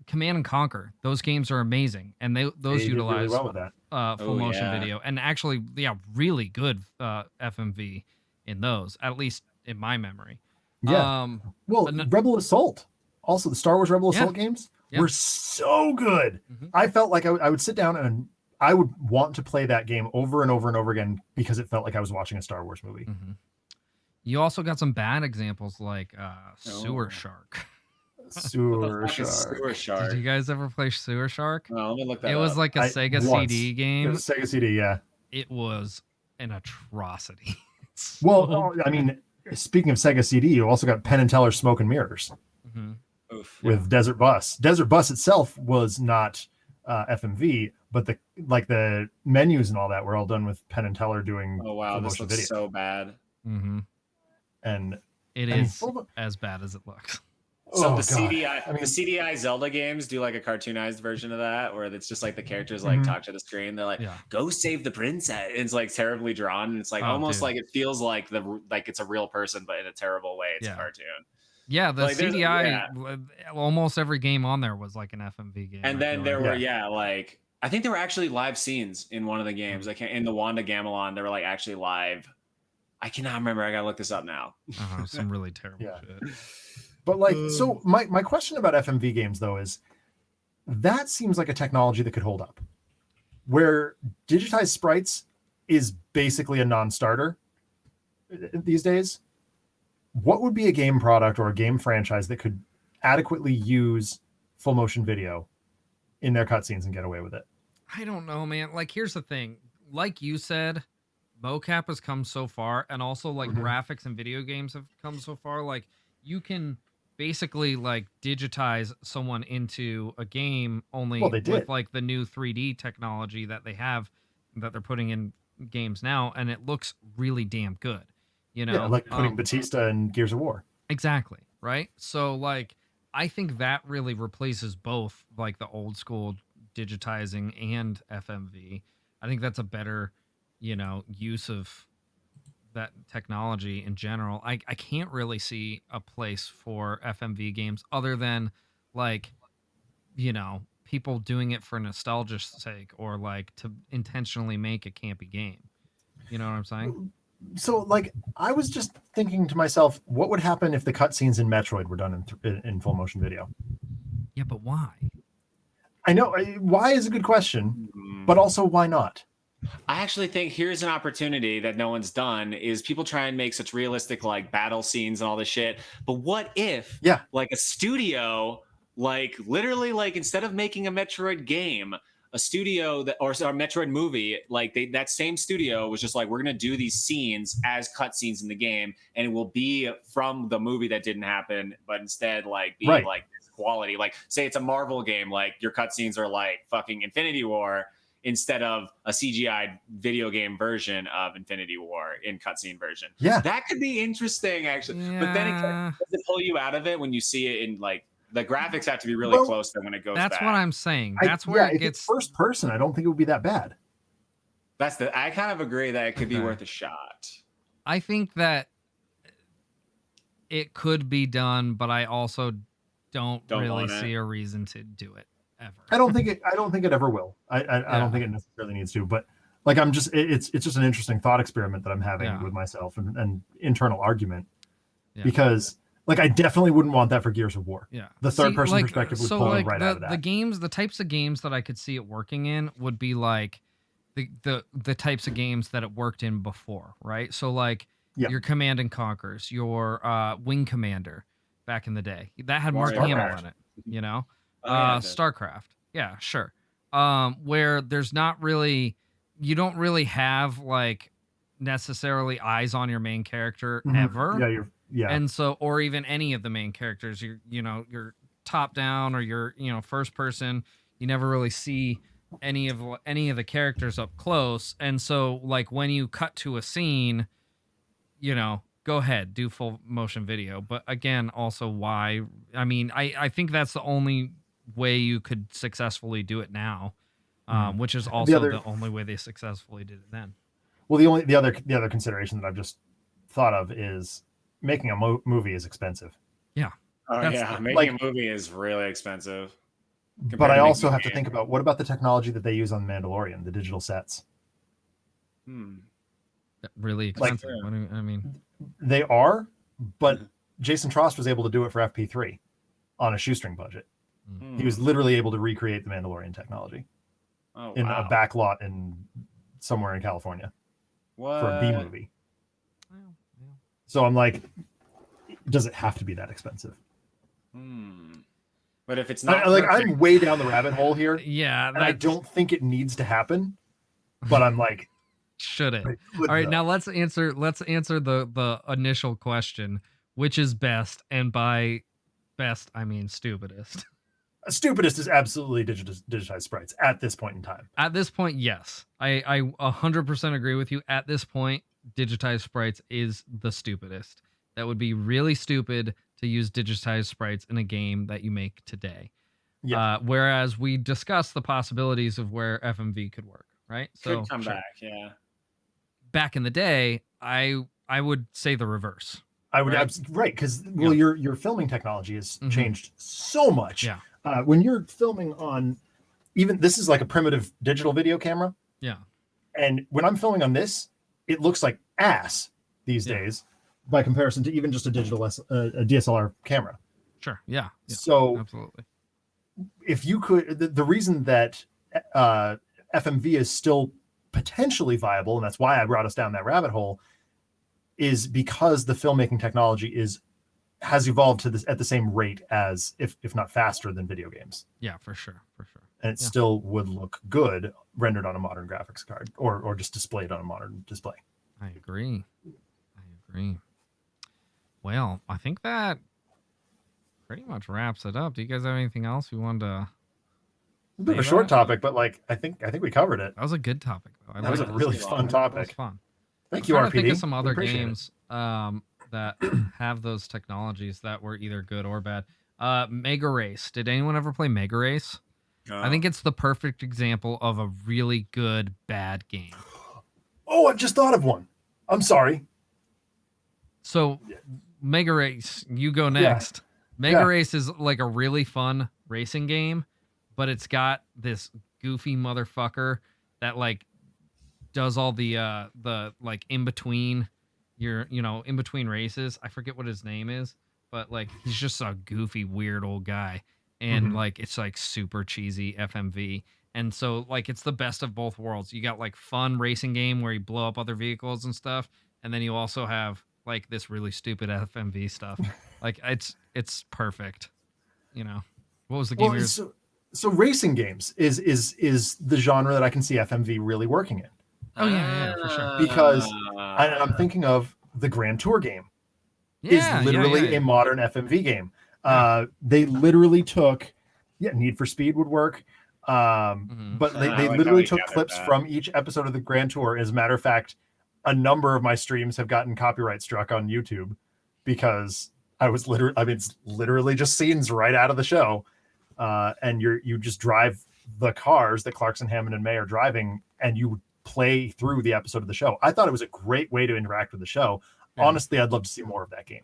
B: Command and Conquer. Those games are amazing, and those
C: did
B: utilize
C: really well with that.
B: full motion video, and actually, yeah, really good FMV in those, at least in my memory.
C: Yeah. Well, Rebel Assault, also the Star Wars Rebel Assault games were so good. I felt like I would sit down and I would want to play that game over and over and over again because it felt like I was watching a Star Wars movie.
B: You also got some bad examples like Sewer Shark.
C: Sewer Shark.
B: Did you guys ever play Sewer Shark?
A: No, let me look that
B: up. It was like a Sega CD game.
C: It was a Sega CD, yeah.
B: It was an atrocity.
C: Well, I mean, speaking of Sega CD, you also got Penn and Teller Smoke and Mirrors with Desert Bus. Desert Bus itself was not FMV, but the menus and all that were all done with Penn and Teller doing.
A: Oh wow, this looks so bad.
C: And
B: it is as bad as it looks.
A: So the CDI Zelda games do like a cartoonized version of that, where it's just like the characters like talk to the screen. They're like, "Go save the princess." It's like terribly drawn, and it's like almost like it feels like it's a real person, but in a terrible way. It's a cartoon.
B: Yeah, the like, CDI, almost every game on there was like an FMV game.
A: And then there were like I think there were actually live scenes in one of the games. Like in the Wanda Gamelon, there were like actually live. I cannot remember. I gotta look this up now.
B: Some really terrible shit.
C: But like, so my question about FMV games though is that seems like a technology that could hold up. Where digitized sprites is basically a non-starter these days. What would be a game product or a game franchise that could adequately use full motion video in their cutscenes and get away with it?
B: I don't know, man. Like, here's the thing. Like you said, mocap has come so far, and also like graphics and video games have come so far. Like, you can basically like digitize someone into a game only with like the new 3D technology that they have that they're putting in games now, and it looks really damn good. You know,
C: like putting Batista in Gears of War.
B: Exactly, right? So like I think that really replaces both like the old school digitizing and FMV. I think that's a better, use of that technology in general. I can't really see a place for FMV games other than like, people doing it for nostalgia's sake or like to intentionally make a campy game. You know what I'm saying?
C: So like I was just thinking to myself, what would happen if the cutscenes in Metroid were done in full motion video?
B: Yeah, but why?
C: I know why is a good question, but also why not?
A: I actually think here's an opportunity that no one's done is people try and make such realistic like battle scenes and all this shit. But what if like a studio, like literally like instead of making a Metroid game, a studio that or a Metroid movie, like that same studio was just like, we're gonna do these scenes as cutscenes in the game, and it will be from the movie that didn't happen, but instead like be like this quality. Like say it's a Marvel game, like your cutscenes are like fucking Infinity War instead of a CGI video game version of Infinity War in cutscene version.
C: Yeah,
A: that could be interesting actually. Yeah. But then does it pull you out of it when you see it in like. The graphics have to be really close to when it goes back.
B: That's what I'm saying. That's where it gets
C: first person. I don't think it would be that bad.
A: I kind of agree that it could be worth a shot.
B: I think that it could be done, but I also don't really see a reason to do it ever.
C: I don't think it ever will. I don't think it necessarily needs to, but like it's just an interesting thought experiment that I'm having with myself and internal argument because like I definitely wouldn't want that for Gears of War.
B: Yeah,
C: the third person perspective would pull right out of that.
B: The types of games that I could see it working in would be like the types of games that it worked in before, right? So like your Command and Conquers, your Wing Commander back in the day that had Mark Hamill in it, StarCraft, yeah, sure. Where there's not really, you don't really have like necessarily eyes on your main character ever.
C: Yeah.
B: And so, or even any of the main characters, you're top down or you're, first person, you never really see any of the characters up close. And so like when you cut to a scene, go ahead, do full motion video. But again, also why, I mean, I think that's the only way you could successfully do it now. which is also the only way they successfully did it then.
C: Well, the other consideration that I've just thought of is making a movie is expensive.
B: Yeah.
A: Oh yeah, making a movie is really expensive.
C: But I also have to think about, what about the technology that they use on Mandalorian, the digital sets?
B: Really expensive. What do you, I mean,
C: they are, but Jason Trost was able to do it for FP3 on a shoestring budget. He was literally able to recreate the Mandalorian technology in a back lot somewhere in California for a B movie. So I'm like, does it have to be that expensive?
A: But if it's not,
C: I'm way down the rabbit hole here.
B: Yeah,
C: and I don't think it needs to happen. But I'm like,
B: should it? All right, now let's answer the initial question, which is best, and by best I mean stupidest.
C: Stupidest is absolutely digitized sprites at this point in time.
B: At this point, yes, I 100% agree with you. At this point, digitized sprites is the stupidest. That would be really stupid to use digitized sprites in a game that you make today. Yeah. Whereas we discussed the possibilities of where FMV could work, right?
A: Could come back, yeah.
B: Back in the day, I would say the reverse.
C: I would right, because your filming technology has changed so much.
B: Yeah.
C: When you're filming on, even this is like a primitive digital video camera.
B: Yeah.
C: And when I'm filming on this, it looks like ass these days by comparison to even just a digital a DSLR camera.
B: Sure. Yeah.
C: So
B: absolutely.
C: If you could, the reason that FMV is still potentially viable, and that's why I brought us down that rabbit hole, is because the filmmaking technology has evolved to this at the same rate as, if not faster than, video games.
B: Yeah, for sure.
C: And it still would look good rendered on a modern graphics card or just displayed on a modern display.
B: I agree. Well, I think that pretty much wraps it up. Do you guys have anything else you wanted to?
C: A bit of a short topic, but I think we covered it.
B: That was a good topic, though.
C: That was a really fun topic.
B: That was fun.
C: Thank you, RPD.
B: Think of some other games that have those technologies that were either good or bad. Mega Race. Did anyone ever play Mega Race? I think it's the perfect example of a really good bad game.
C: Oh, I've just thought of one. I'm sorry.
B: So, Mega Race, you go next. Mega Race is like a really fun racing game, but it's got this goofy motherfucker that like does all the like in between in between races. I forget what his name is, but like he's just a goofy weird old guy, and like it's like super cheesy FMV. And so like it's the best of both worlds. You got like fun racing game where you blow up other vehicles and stuff, and then you also have like this really stupid FMV stuff. Like it's perfect. What was the game?
C: So racing games is the genre that I can see FMV really working in.
B: Oh yeah, for sure.
C: Because I'm thinking of the Grand Tour game. Is literally a modern FMV game. They literally took, Need for Speed would work. But they literally took clips from each episode of the Grand Tour. As a matter of fact, a number of my streams have gotten copyright struck on YouTube because it's literally just scenes right out of the show. And you just drive the cars that Clarkson, Hammond, and May are driving, and you play through the episode of the show. I thought it was a great way to interact with the show. Honestly, I'd love to see more of that game.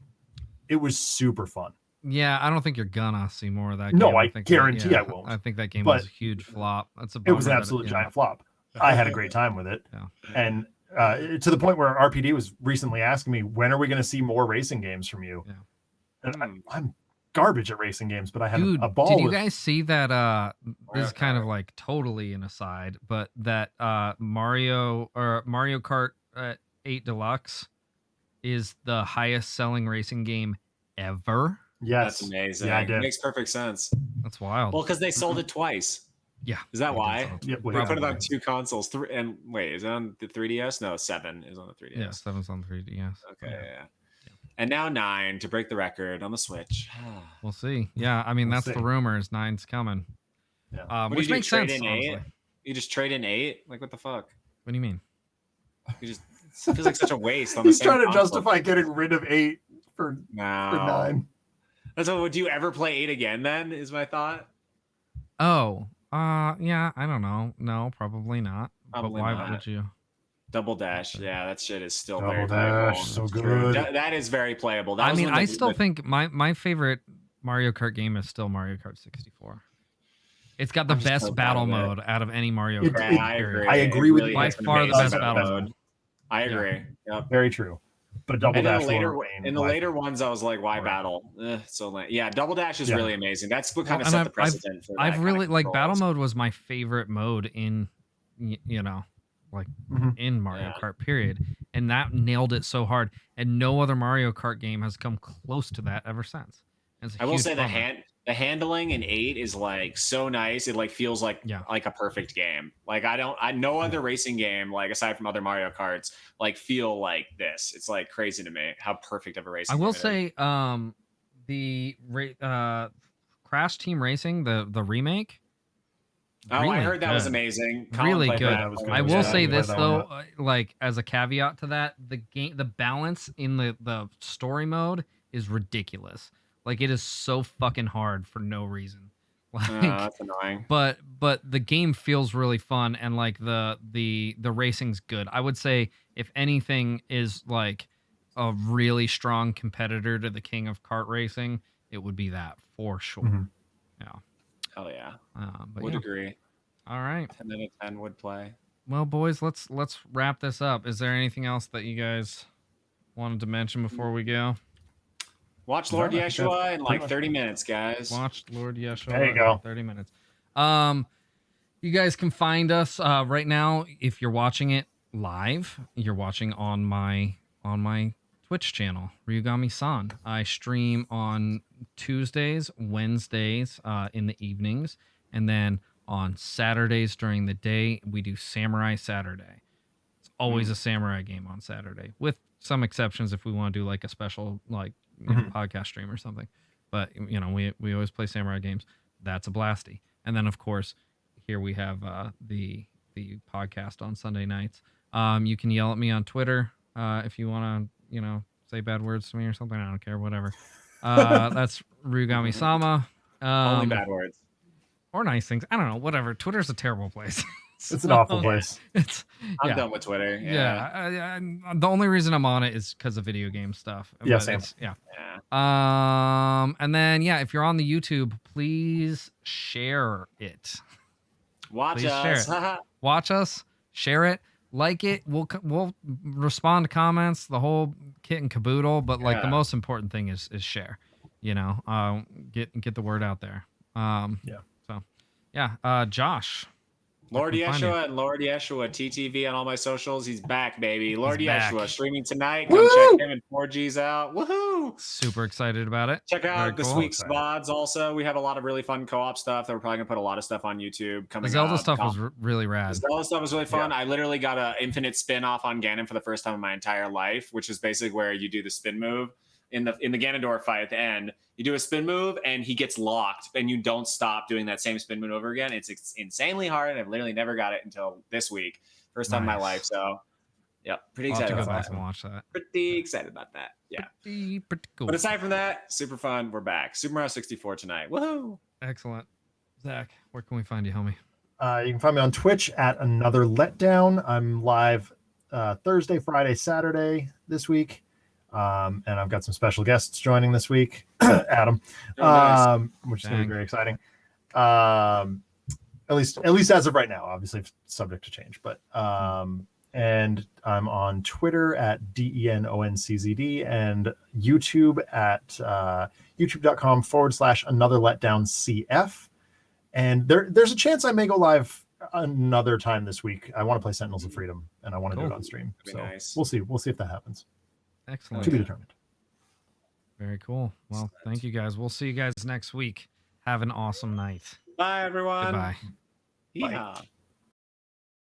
C: It was super fun.
B: Yeah, I don't think you're gonna see more of that game.
C: No, I guarantee I won't.
B: I think that game was a huge flop.
C: It was an absolute giant flop. I had a great time with it. And to the point where RPD was recently asking me, when are we going to see more racing games from you? And I'm garbage at racing games, but I had a ball.
B: Did you guys see that? This is kind of like totally an aside, but that Mario Kart 8 Deluxe is the highest selling racing game ever.
C: Yes,
A: that's amazing.
C: Yeah, it
A: makes perfect sense.
B: That's wild.
A: Well, because they sold it twice.
B: Yeah.
A: Is that why?
C: Yeah,
A: they put it on 2 consoles. And wait, is it on the 3DS? No, 7 is on the 3DS.
B: Yeah, 7's on the 3DS.
A: Okay, yeah. And now 9 to break the record on the Switch.
B: We'll see. Yeah, I mean, that's the rumors. 9's coming.
C: Yeah.
B: Which makes sense.
A: You just trade in 8? Like, what the fuck?
B: What do you mean?
A: It feels like such a waste.
C: He's trying to justify getting rid of 8 for 9.
A: That's what. Would you ever play 8 again? Then is my thought.
B: Oh, Yeah, I don't know. No, probably not.
A: Probably
B: but why
A: not.
B: would you?
A: Double Dash, yeah, that shit is still
C: Double
A: very
C: Dash,
A: playable.
C: so
A: It's true.
C: good.
A: That is very playable. That
B: I
A: was
B: mean,
A: when
B: I still think my favorite Mario Kart game is still Mario Kart 64. It's got the
A: I'm just so
B: best
A: proud
B: battle
A: of it.
B: mode out of any Mario
C: It-
B: Kart.
A: Yeah, I
B: period.
A: agree.
C: I agree
A: It
C: with
A: really
C: you.
B: By
A: has an
B: far the
A: amazing
B: best
A: battle
B: battle
A: mode.
B: mode.
A: I
B: Yeah.
A: agree. Yep.
C: Very true. But Double
A: And in
C: Dash
A: the
C: will
A: later
C: remain
A: in the
C: my
A: later
C: favorite.
A: ones, I was like, why
C: Right.
A: battle? So lame. Yeah, Double Dash is
C: Yeah.
A: really amazing. That's what kind of
B: and
A: set the precedent for that.
B: I've
A: kind
B: really
A: of
B: like battle
A: controls.
B: mode was my favorite mode in like
C: Mhm.
B: in Mario
A: Yeah.
B: Kart period, and that nailed it so hard. And no other Mario Kart game has come close to that ever since. And it's a
A: I will
B: huge
A: say
B: bummer.
A: the handling in 8 is like so nice. It like feels like
B: Yeah.
A: a perfect game. Like I no other racing game, like aside from other Mario Karts, like feel like this. It's like crazy to me how perfect of a racing
B: I will
A: game it is.
B: say, Crash Team Racing, the remake.
A: Oh,
B: Really
A: I heard that was
B: good.
A: amazing. Colin
B: Really
A: played
B: good.
C: That was good.
B: I will
C: Yeah,
B: say
C: we played
B: this
C: that one a
B: though,
C: lot.
B: like as a caveat to that, the balance in the story mode is ridiculous. Like it is so fucking hard for no reason. Like,
A: That's annoying.
B: but the game feels really fun, and like the racing's good. I would say if anything is like a really strong competitor to the king of kart racing, it would be that for sure.
C: Mhm.
B: Yeah.
A: Hell yeah.
B: But
A: Would
B: yeah.
A: agree.
B: All right.
A: 10 out of 10 would play.
B: Well, boys, let's wrap this up. Is there anything else that you guys wanted to mention before we go?
A: Watch
C: No,
A: Lord
C: I think
A: Yeshua
C: that's
A: in
C: pretty
A: like
C: much
A: 30
C: it.
A: minutes, guys.
B: Watch Lord Yeshua
C: There you
B: in
C: go.
B: 30 minutes. You guys can find us right now if you're watching it live. You're watching on my Twitch channel, Ryugami-san. I stream on Tuesdays, Wednesdays in the evenings, and then on Saturdays during the day we do Samurai Saturday. It's always a samurai game on Saturday, with some exceptions if we want to do like a special podcast stream or something. But we always play samurai games. That's a blasty. And then of course here we have the podcast on Sunday nights. You can yell at me on Twitter if you want to say bad words to me or something. I don't care, whatever. That's Ryugami-sama.
A: Only bad words.
B: Or nice things. I don't know. Whatever. Twitter's a terrible place.
C: It's an awful place.
A: I'm done with Twitter. Yeah.
B: The only reason I'm on it is because of video game stuff.
C: Yeah,
B: But
C: same.
B: Yeah.
A: Yeah.
B: And then if you're on the YouTube, please share it.
A: Watch
B: Please
A: us.
B: share it. Watch us. Share it. Like it. We'll respond to comments. The whole kit and caboodle. But like the most important thing is share. Get the word out there. So yeah. Josh.
A: Lord Yeshua and Lord Yeshua TTV on all my socials. He's back, baby. Lord Yeshua streaming tonight. Come check him and 4G's out. Woohoo!
B: Super excited about it.
A: Check out this
B: cool.
A: week's VODs also. We have a lot of really fun co-op stuff that we're probably going to put a lot of stuff on YouTube coming
B: The Zelda
A: up.
B: stuff was really rad.
A: The Zelda stuff was really fun.
C: Yeah.
A: I literally got an infinite spin off on Ganon for the first time in my entire life, which is basically where you do the spin move in the Ganondorf fight at the end. You do a spin move and he gets locked and you don't stop doing that same spin move over again. It's insanely hard. And I've literally never got it until this week. First time in my life. So yeah, pretty
B: I'll have
A: excited
B: to go
A: about
B: back
A: that.
B: and watch that.
A: Pretty excited about that. Yeah.
B: Pretty cool.
A: But aside from that, super fun. We're back. Super Mario 64 tonight. Woohoo!
B: Excellent. Zach, where can we find you, homie?
C: You can find me on Twitch at Another Letdown. I'm live Thursday, Friday, Saturday this week. And I've got some special guests joining this week, Adam,
A: nice.
C: which is going to be very exciting. At least as of right now, obviously subject to change, but and I'm on Twitter at DENONCZD and YouTube at youtube.com/Another Letdown CF. And there's a chance I may go live another time this week. I want to play Sentinels of Freedom and I want to do it on stream. So
A: nice.
C: we'll see if that happens.
B: Excellent.
C: To be determined.
B: Very cool. Well, thank you guys. We'll see you guys next week. Have an awesome night.
A: Bye, everyone.
B: Goodbye.
A: Yeehaw.